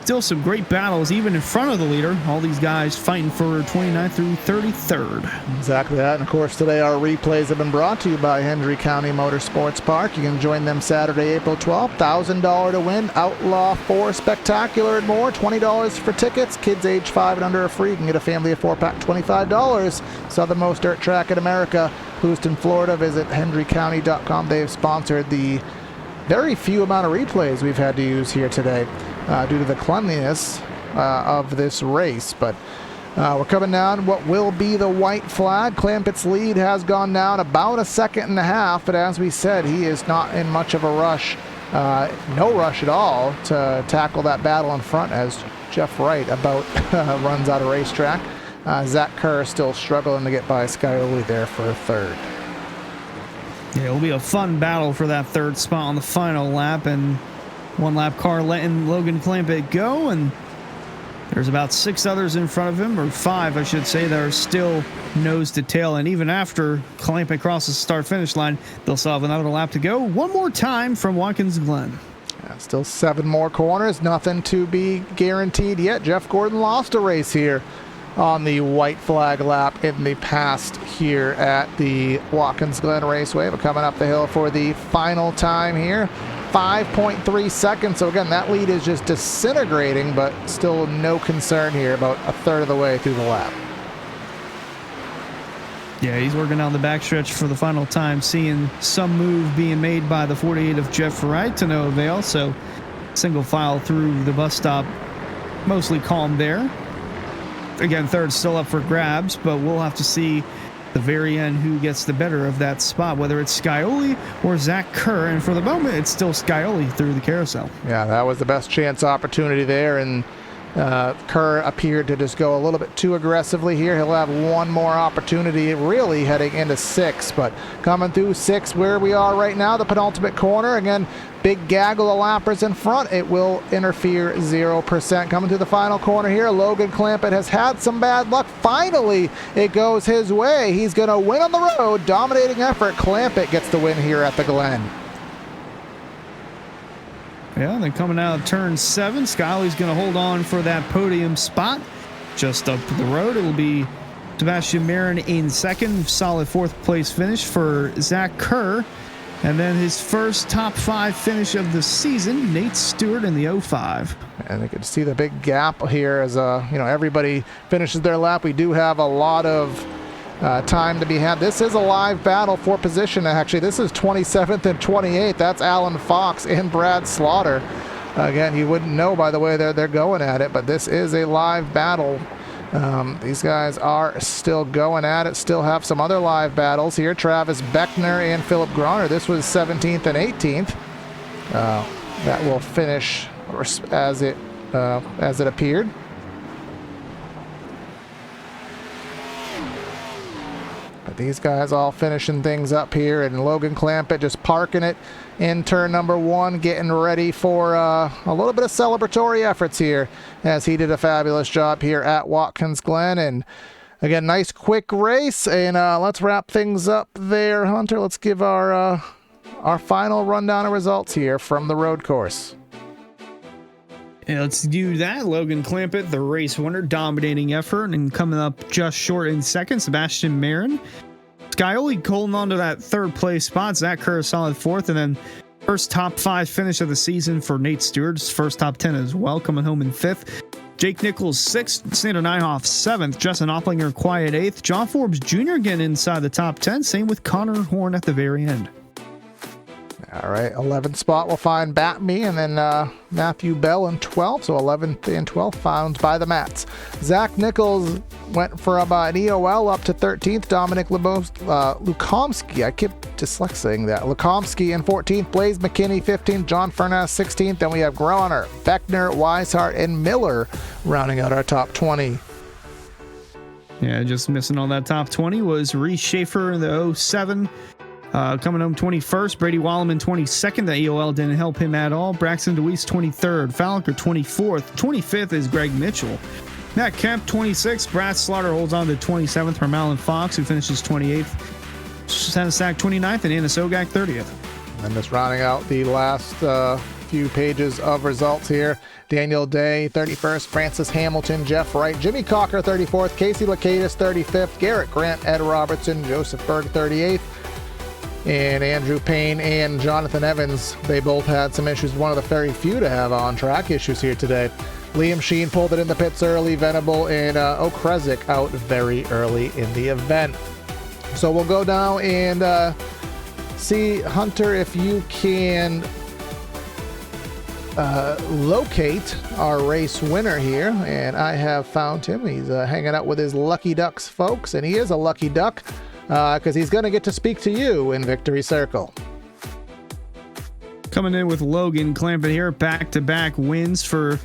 still some great battles even in front of the leader. All these guys fighting for 29th through 33rd. Exactly that. And of course, today our replays have been brought to you by Hendry County Motorsports Park. You can join them Saturday, April 12th. $1,000 to win. Outlaw 4 Spectacular and more. $20 for tickets. Kids age 5 and under are free. You can get a family of 4-pack, $25. Southernmost dirt track in America, Lewiston, Florida. Visit henrycounty.com. They've sponsored the very few amount of replays we've had to use here today, due to the cleanliness of this race. But we're coming down what will be the white flag. Clampett's lead has gone down about 1.5 seconds, but as we said, he is not in much of a rush, no rush at all, to tackle that battle in front, as Jeff Wright about runs out of racetrack. Zach Kerr still struggling to get by Scioli there for a third. Yeah, it'll be a fun battle for that third spot on the final lap, and one lap car letting Logan Clampett go, and there's about 6 others in front of him, or 5 I should say, that are still nose to tail. And even after Clampett crosses the start-finish line, they'll still have another lap to go one more time from Watkins Glen. Yeah, still 7 more corners, nothing to be guaranteed yet. Jeff Gordon lost a race here on the white flag lap in the past here at the Watkins Glen Raceway. But coming up the hill for the final time here, 5.3 seconds. So again, that lead is just disintegrating, but still no concern here, about a third of the way through the lap. Yeah, he's working down the backstretch for the final time, seeing some move being made by the 48 of Jeff Wright to no avail. So single file through the bus stop, mostly calm there. Again, third still up for grabs, but we'll have to see the very end who gets the better of that spot, whether it's Scioli or Zach Kerr. And for the moment, it's still Scioli through the carousel. Yeah, that was the best chance opportunity there, and Kerr appeared to just go a little bit too aggressively here. He'll have one more opportunity really heading into 6, but coming through 6 where we are right now, the penultimate corner. Again, big gaggle of lappers in front. It will interfere 0%. Coming through the final corner here, Logan Clampett has had some bad luck. Finally, it goes his way. He's going to win on the road. Dominating effort. Clampett gets the win here at the Glen. Yeah, then coming out of turn 7, Scioli's going to hold on for that podium spot. Just up the road, it will be Sebastian Marin in second. Solid 4th place finish for Zach Kerr. And then his first top 5 finish of the season, Nate Stewart in the 05. And you can see the big gap here as everybody finishes their lap. We do have a lot of time to be had. This is a live battle for position. Actually, this is 27th and 28th. That's Alan Fox and Brad Slaughter. Again, you wouldn't know by the way they're going at it, but this is a live battle. These guys are still going at it, still have some other live battles here. Travis Beckner and Philip Groner. This was 17th and 18th. That will finish as it appeared. But these guys all finishing things up here, and Logan Clampett just parking it in turn number 1, getting ready for a little bit of celebratory efforts here, as he did a fabulous job here at Watkins Glen. And again, nice quick race, and let's wrap things up there, Hunter. Let's give our final rundown of results here from the road course. Yeah, let's do that. Logan Clampett, the race winner, dominating effort, and coming up just short in second, Sebastian Marin. Scioli holding on to that third place spot. Zach Kerr solid fourth, and then first top 5 finish of the season for Nate Stewart. First top 10 as well, coming home in 5th. Jake Nichols 6th, Sander Nyhoff 7th, Justin Opplinger quiet 8th, John Forbes Jr. again inside the top 10. Same with Connor Horn at the very end. All right, 11th spot will find Batme, and then Matthew Bell in 12th, so 11th and 12th found by the Mats. Zach Nichols went from an EOL up to 13th. Dominic Lukomsky, I keep dyslexing that. Lukomsky in 14th. Blaze McKinney 15th. John Furness 16th. Then we have Groner, Beckner, Weishart, and Miller rounding out our top 20. Yeah, just missing on that top 20 was Reese Schaefer in the 07. Coming home 21st, Brady Walleman 22nd. The EOL didn't help him at all. Braxton DeWeese 23rd, Falker 24th. 25th is Greg Mitchell. Matt Kemp 26th. Brad Slaughter holds on to 27th from Alan Fox, who finishes 28th. Senasack 29th, and Anna Sogak 30th. And just rounding out the last few pages of results here. Daniel Day 31st, Francis Hamilton, Jeff Wright, Jimmy Cocker 34th, Casey Lakatis 35th, Garrett Grant, Ed Robertson, Joseph Berg 38th. And Andrew Payne and Jonathan Evans, they both had some issues. One of the very few to have on-track issues here today. Liam Sheen pulled it in the pits early. Venable and Okrezik out very early in the event. So we'll go down and see, Hunter, if you can locate our race winner here. And I have found him. He's hanging out with his Lucky Ducks folks, and he is a lucky duck. Because he's going to get to speak to you in Victory Circle. Coming in with Logan Clampett here, back-to-back wins for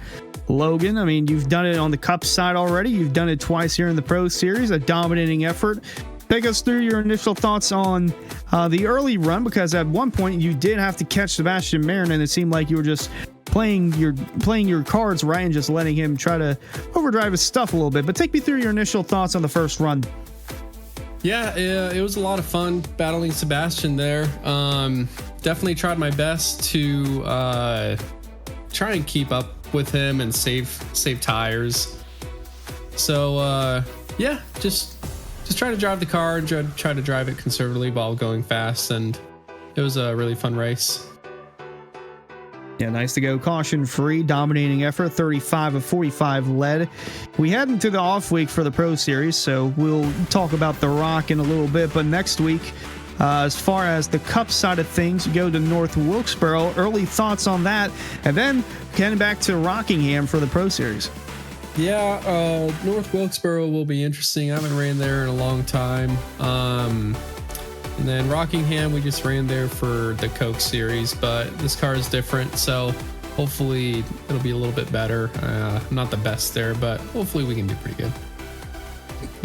Logan. I mean, you've done it on the Cup side already. You've done it twice here in the Pro Series, a dominating effort. Take us through your initial thoughts on the early run, because at one point you did have to catch Sebastian Marin, and it seemed like you were just playing your cards right and just letting him try to overdrive his stuff a little bit. But take me through your initial thoughts on the first run. Yeah, it was a lot of fun battling Sebastian there. Definitely tried my best to try and keep up with him and save tires. So yeah, just try to drive the car and try to drive it conservatively while going fast, and it was a really fun race. Yeah, nice to go caution-free, dominating effort, 35 of 45 led. We head into the off week for the Pro Series, so we'll talk about the Rock in a little bit. But next week, as far as the Cup side of things, you go to North Wilkesboro. Early thoughts on that, and then heading back to Rockingham for the Pro Series. Yeah, North Wilkesboro will be interesting. I haven't ran there in a long time. And then Rockingham, we just ran there for the Coke Series, but this car is different, so hopefully it'll be a little bit better. Not the best there, but hopefully we can do pretty good.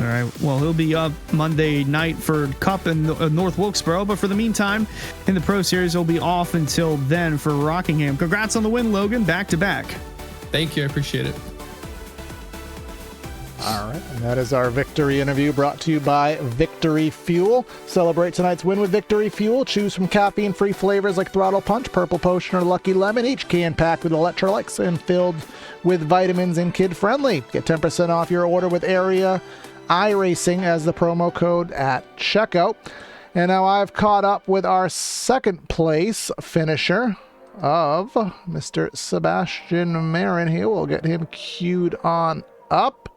All right, well, he'll be up Monday night for Cup in North Wilkesboro, but for the meantime, in the Pro Series, he'll be off until then for Rockingham. Congrats on the win, Logan, back-to-back. Thank you, I appreciate it. All right, and that is our victory interview brought to you by Victory Fuel. Celebrate tonight's win with Victory Fuel. Choose from caffeine-free flavors like Throttle Punch, Purple Potion, or Lucky Lemon. Each can packed with electrolytes and filled with vitamins and kid-friendly. Get 10% off your order with Area iRacing as the promo code at checkout. And now I've caught up with our second place finisher of Mr. Sebastian Marin here. We'll get him queued on up.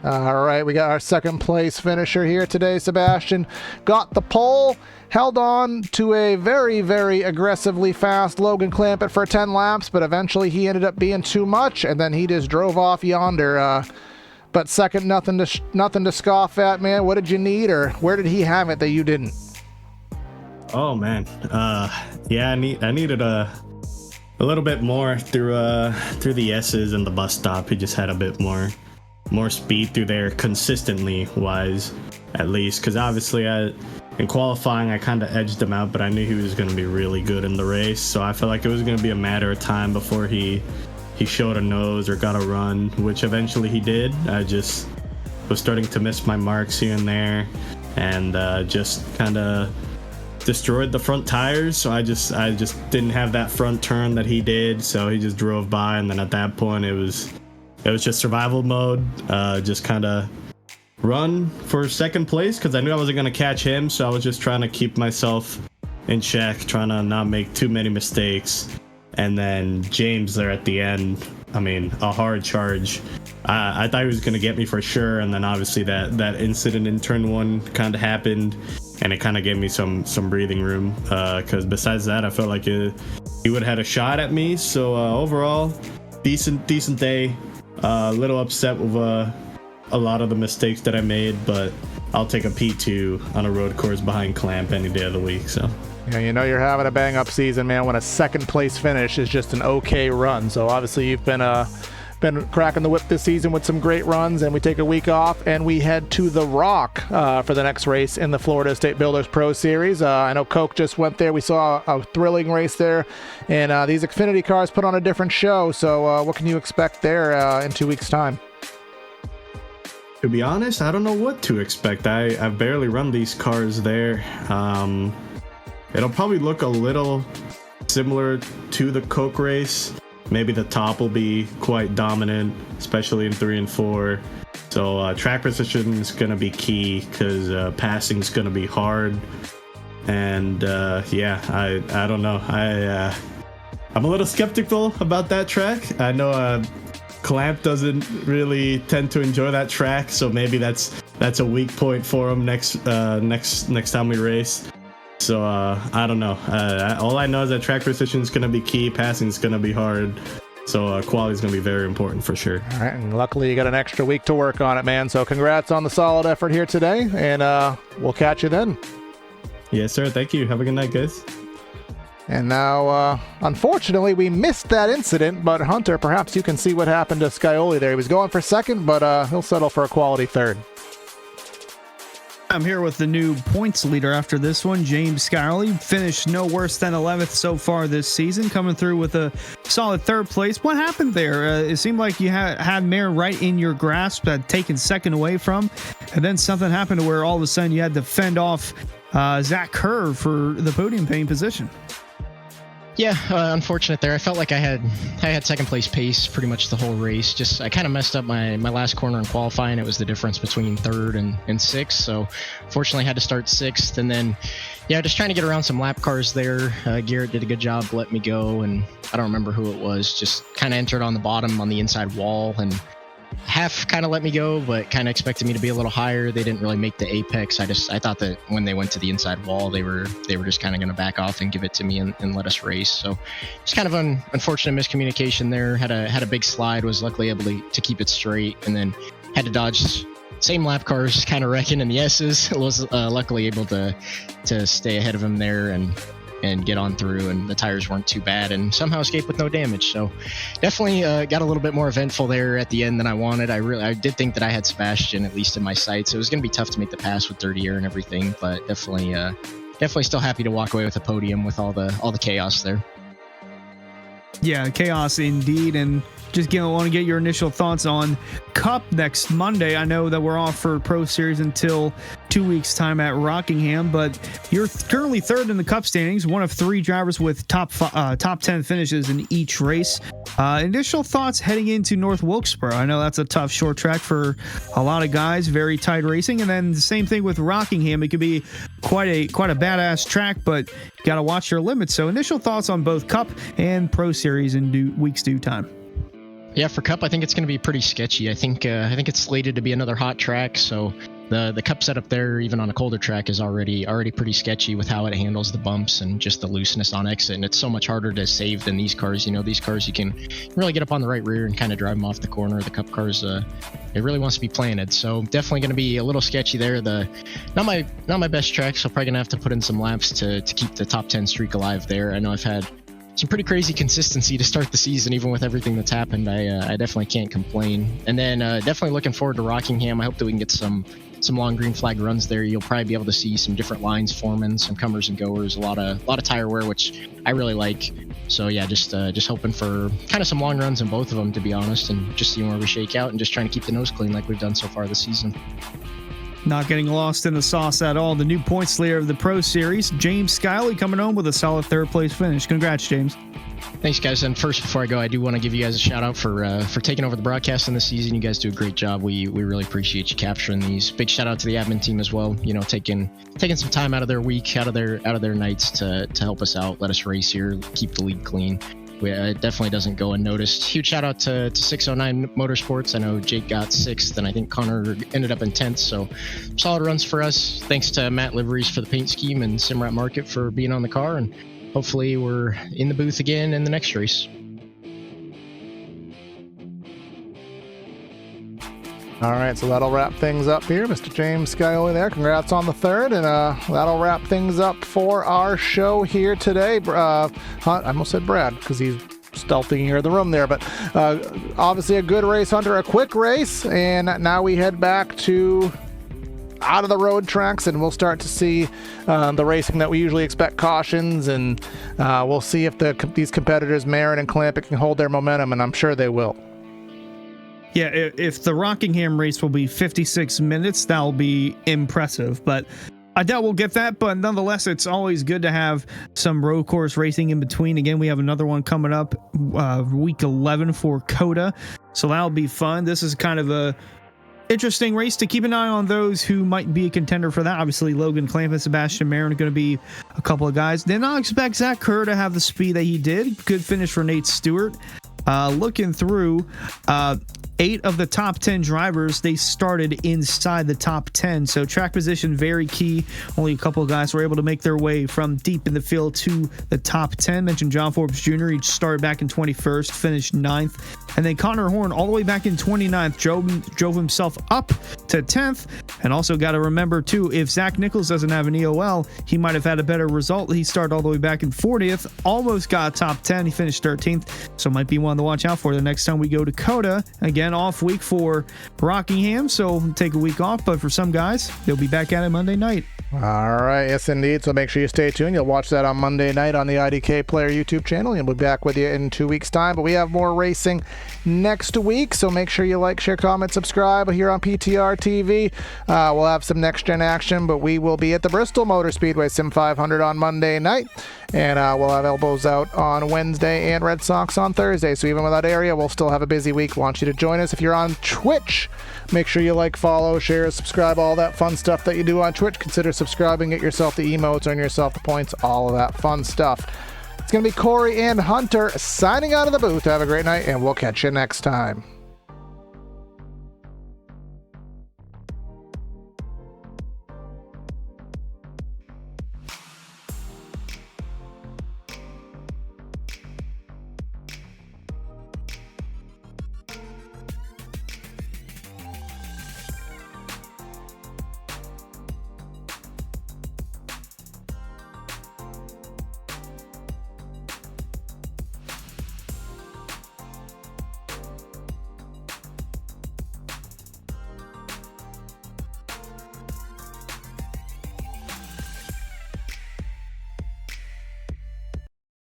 All right, we got our second place finisher here today, Sebastian. Got the pole, held on to a very, very aggressively fast Logan Clampett for 10 laps, but eventually he ended up being too much, and then he just drove off yonder. But second, nothing to scoff at, man. What did you need, or where did he have it that you didn't? Oh man, yeah, I needed a little bit more through the S's and the bus stop. He just had a bit more speed through there consistently wise, at least, because obviously in qualifying I kind of edged him out, but I knew he was going to be really good in the race, so I felt like it was going to be a matter of time before he showed a nose or got a run, which eventually he did. I just was starting to miss my marks here and there, and just kind of destroyed the front tires, so I just didn't have that front turn that he did, so he just drove by, and then at that point it was just survival mode, just kind of run for second place, because I knew I wasn't going to catch him, so I was just trying to keep myself in check, trying to not make too many mistakes. And then James there at the end, I mean, a hard charge. I thought he was going to get me for sure, and then obviously that incident in turn one kind of happened, and it kind of gave me some breathing room, because besides that, I felt like he would have had a shot at me. So overall, decent day. A little upset with a lot of the mistakes that I made, but I'll take a P2 on a road course behind Clamp any day of the week. So yeah, you know you're having a bang up season, man, when a second place finish is just an okay run. So obviously you've been cracking the whip this season with some great runs, and we take a week off and we head to the Rock for the next race in the Florida State Builders Pro Series. I know Coke just went there. We saw a thrilling race there, and these Xfinity cars put on a different show. So what can you expect there in 2 weeks' time? To be honest, I don't know what to expect. I've barely run these cars there. It'll probably look a little similar to the Coke race. Maybe the top will be quite dominant, especially in 3 and 4. So track position is going to be key, because passing is going to be hard. And yeah, I don't know. I'm a little skeptical about that track. I know Clamp doesn't really tend to enjoy that track, so maybe that's a weak point for him next time we race. So I don't know. All I know is that track position is going to be key, passing is going to be hard. So quality is going to be very important for sure. All right, and luckily you got an extra week to work on it, man. So congrats on the solid effort here today, and we'll catch you then. Yes, sir. Thank you. Have a good night, guys. And now, unfortunately, we missed that incident, but Hunter, perhaps you can see what happened to Scioli there. He was going for second, but he'll settle for a quality third. I'm here with the new points leader after this one, James Scioli. Finished no worse than 11th so far this season, coming through with a solid third place. What happened there? It seemed like you had Marin right in your grasp, had taken second away from, and then something happened to where all of a sudden you had to fend off Zach Kerr for the podium paying position. Yeah, unfortunate there. I felt like I had second place pace pretty much the whole race. Just I kind of messed up my last corner in qualifying. It was the difference between third and sixth. So fortunately I had to start sixth, and then yeah, just trying to get around some lap cars there. Garrett did a good job, let me go, and I don't remember who it was. Just kind of entered on the bottom on the inside wall, and half kind of let me go, but kind of expected me to be a little higher. They didn't really make the apex. I thought that when they went to the inside wall, they were just kind of going to back off and give it to me and let us race. So just kind of an unfortunate miscommunication there. Had a big slide, was luckily able to keep it straight, and then had to dodge same lap cars kind of wrecking in the S's. Was luckily able to stay ahead of him there and get on through, and the tires weren't too bad, and somehow escaped with no damage. So definitely got a little bit more eventful there at the end than I wanted. I did think that I had Sebastian at least in my sights. It was going to be tough to make the pass with dirty air and everything, but definitely still happy to walk away with a podium with all the chaos there. Yeah, chaos indeed. And just want to get your initial thoughts on Cup next Monday. I know that we're off for Pro Series until 2 weeks' time at Rockingham, but you're currently third in the Cup standings, one of three drivers with top 10 finishes in each race. Initial thoughts heading into North Wilkesboro. I know that's a tough short track for a lot of guys, very tight racing. And then the same thing with Rockingham. It could be quite a badass track, but you got to watch your limits. So initial thoughts on both Cup and Pro Series in week's due time. Yeah, for Cup, I think it's going to be pretty sketchy. I think it's slated to be another hot track, so the Cup setup there, even on a colder track, is already pretty sketchy with how it handles the bumps and just the looseness on exit. And it's so much harder to save than these cars. These cars you can really get up on the right rear and kind of drive them off the corner. The Cup cars, it really wants to be planted. So definitely going to be a little sketchy there. Not my best track, so probably going to have to put in some laps to keep the top 10 streak alive there. I know I've had some pretty crazy consistency to start the season, even with everything that's happened. I definitely can't complain. And then definitely looking forward to Rockingham. I hope that we can get some long green flag runs there. You'll probably be able to see some different lines forming, some comers and goers, a lot of tire wear, which I really like. So yeah, just hoping for kind of some long runs in both of them, to be honest, and just seeing where we shake out and just trying to keep the nose clean like we've done so far this season. Not getting lost in the sauce at all. The new points leader of the Pro Series, James Skiley, coming home with a solid third place finish. Congrats, James. Thanks, guys. And first, before I go, I do want to give you guys a shout out for taking over the broadcasting this season. You guys do a great job. We really appreciate you capturing these. Big shout out to the admin team as well. Taking some time out of their week, out of their nights to help us out, let us race here, keep the league clean. It definitely doesn't go unnoticed. Huge shout out to 609 Motorsports. I know Jake got 6th, and I think Connor ended up in 10th. So solid runs for us. Thanks to Matt Liveries for the paint scheme and Simrat Market for being on the car. And hopefully we're in the booth again in the next race. All right, so that'll wrap things up here. Mr. James Scioli there. Congrats on the third, and that'll wrap things up for our show here today. I almost said Brad because he's stealthing here in the room there, but obviously a good race, Hunter, a quick race, and now we head back to out of the road tracks, and we'll start to see the racing that we usually expect, cautions, and we'll see if these competitors, Marin and Clampett, can hold their momentum, and I'm sure they will. Yeah, if the Rockingham race will be 56 minutes, that'll be impressive. But I doubt we'll get that. But nonetheless, it's always good to have some road course racing in between. Again, we have another one coming up, week 11 for COTA. So that'll be fun. This is kind of a interesting race to keep an eye on those who might be a contender for that. Obviously, Logan Clampett, Sebastian Marin are going to be a couple of guys. Did not expect Zach Kerr to have the speed that he did. Good finish for Nate Stewart. Looking through, 8 of the top 10 drivers, they started inside the top 10. So track position, very key. Only a couple of guys were able to make their way from deep in the field to the top 10. Mentioned John Forbes Jr. He started back in 21st, finished 9th. And then Connor Horn, all the way back in 29th, drove himself up to 10th. And also got to remember, too, if Zach Nichols doesn't have an EOL, he might have had a better result. He started all the way back in 40th, almost got top 10. He finished 13th. So might be one to watch out for the next time we go to COTA. Again, off week for Rockingham, so take a week off, but for some guys, they'll be back at it Monday night. All right, yes indeed, so make sure you stay tuned. You'll watch that on Monday night on the IDK Player YouTube channel, and we'll be back with you in 2 weeks' time. But we have more racing next week, so make sure you like, share, comment, subscribe here on PTR TV. We'll have some next-gen action, but we will be at the Bristol Motor Speedway Sim 500 on Monday night, and we'll have Elbows Out on Wednesday and Red Sox on Thursday. So even without area, we'll still have a busy week. Want you to join us. If you're on Twitch, make sure you like, follow, share, subscribe, all that fun stuff that you do on Twitch. Consider subscribing, get yourself the emotes, earn yourself the points, all of that fun stuff. It's going to be Corey and Hunter signing out of the booth. Have a great night, and we'll catch you next time.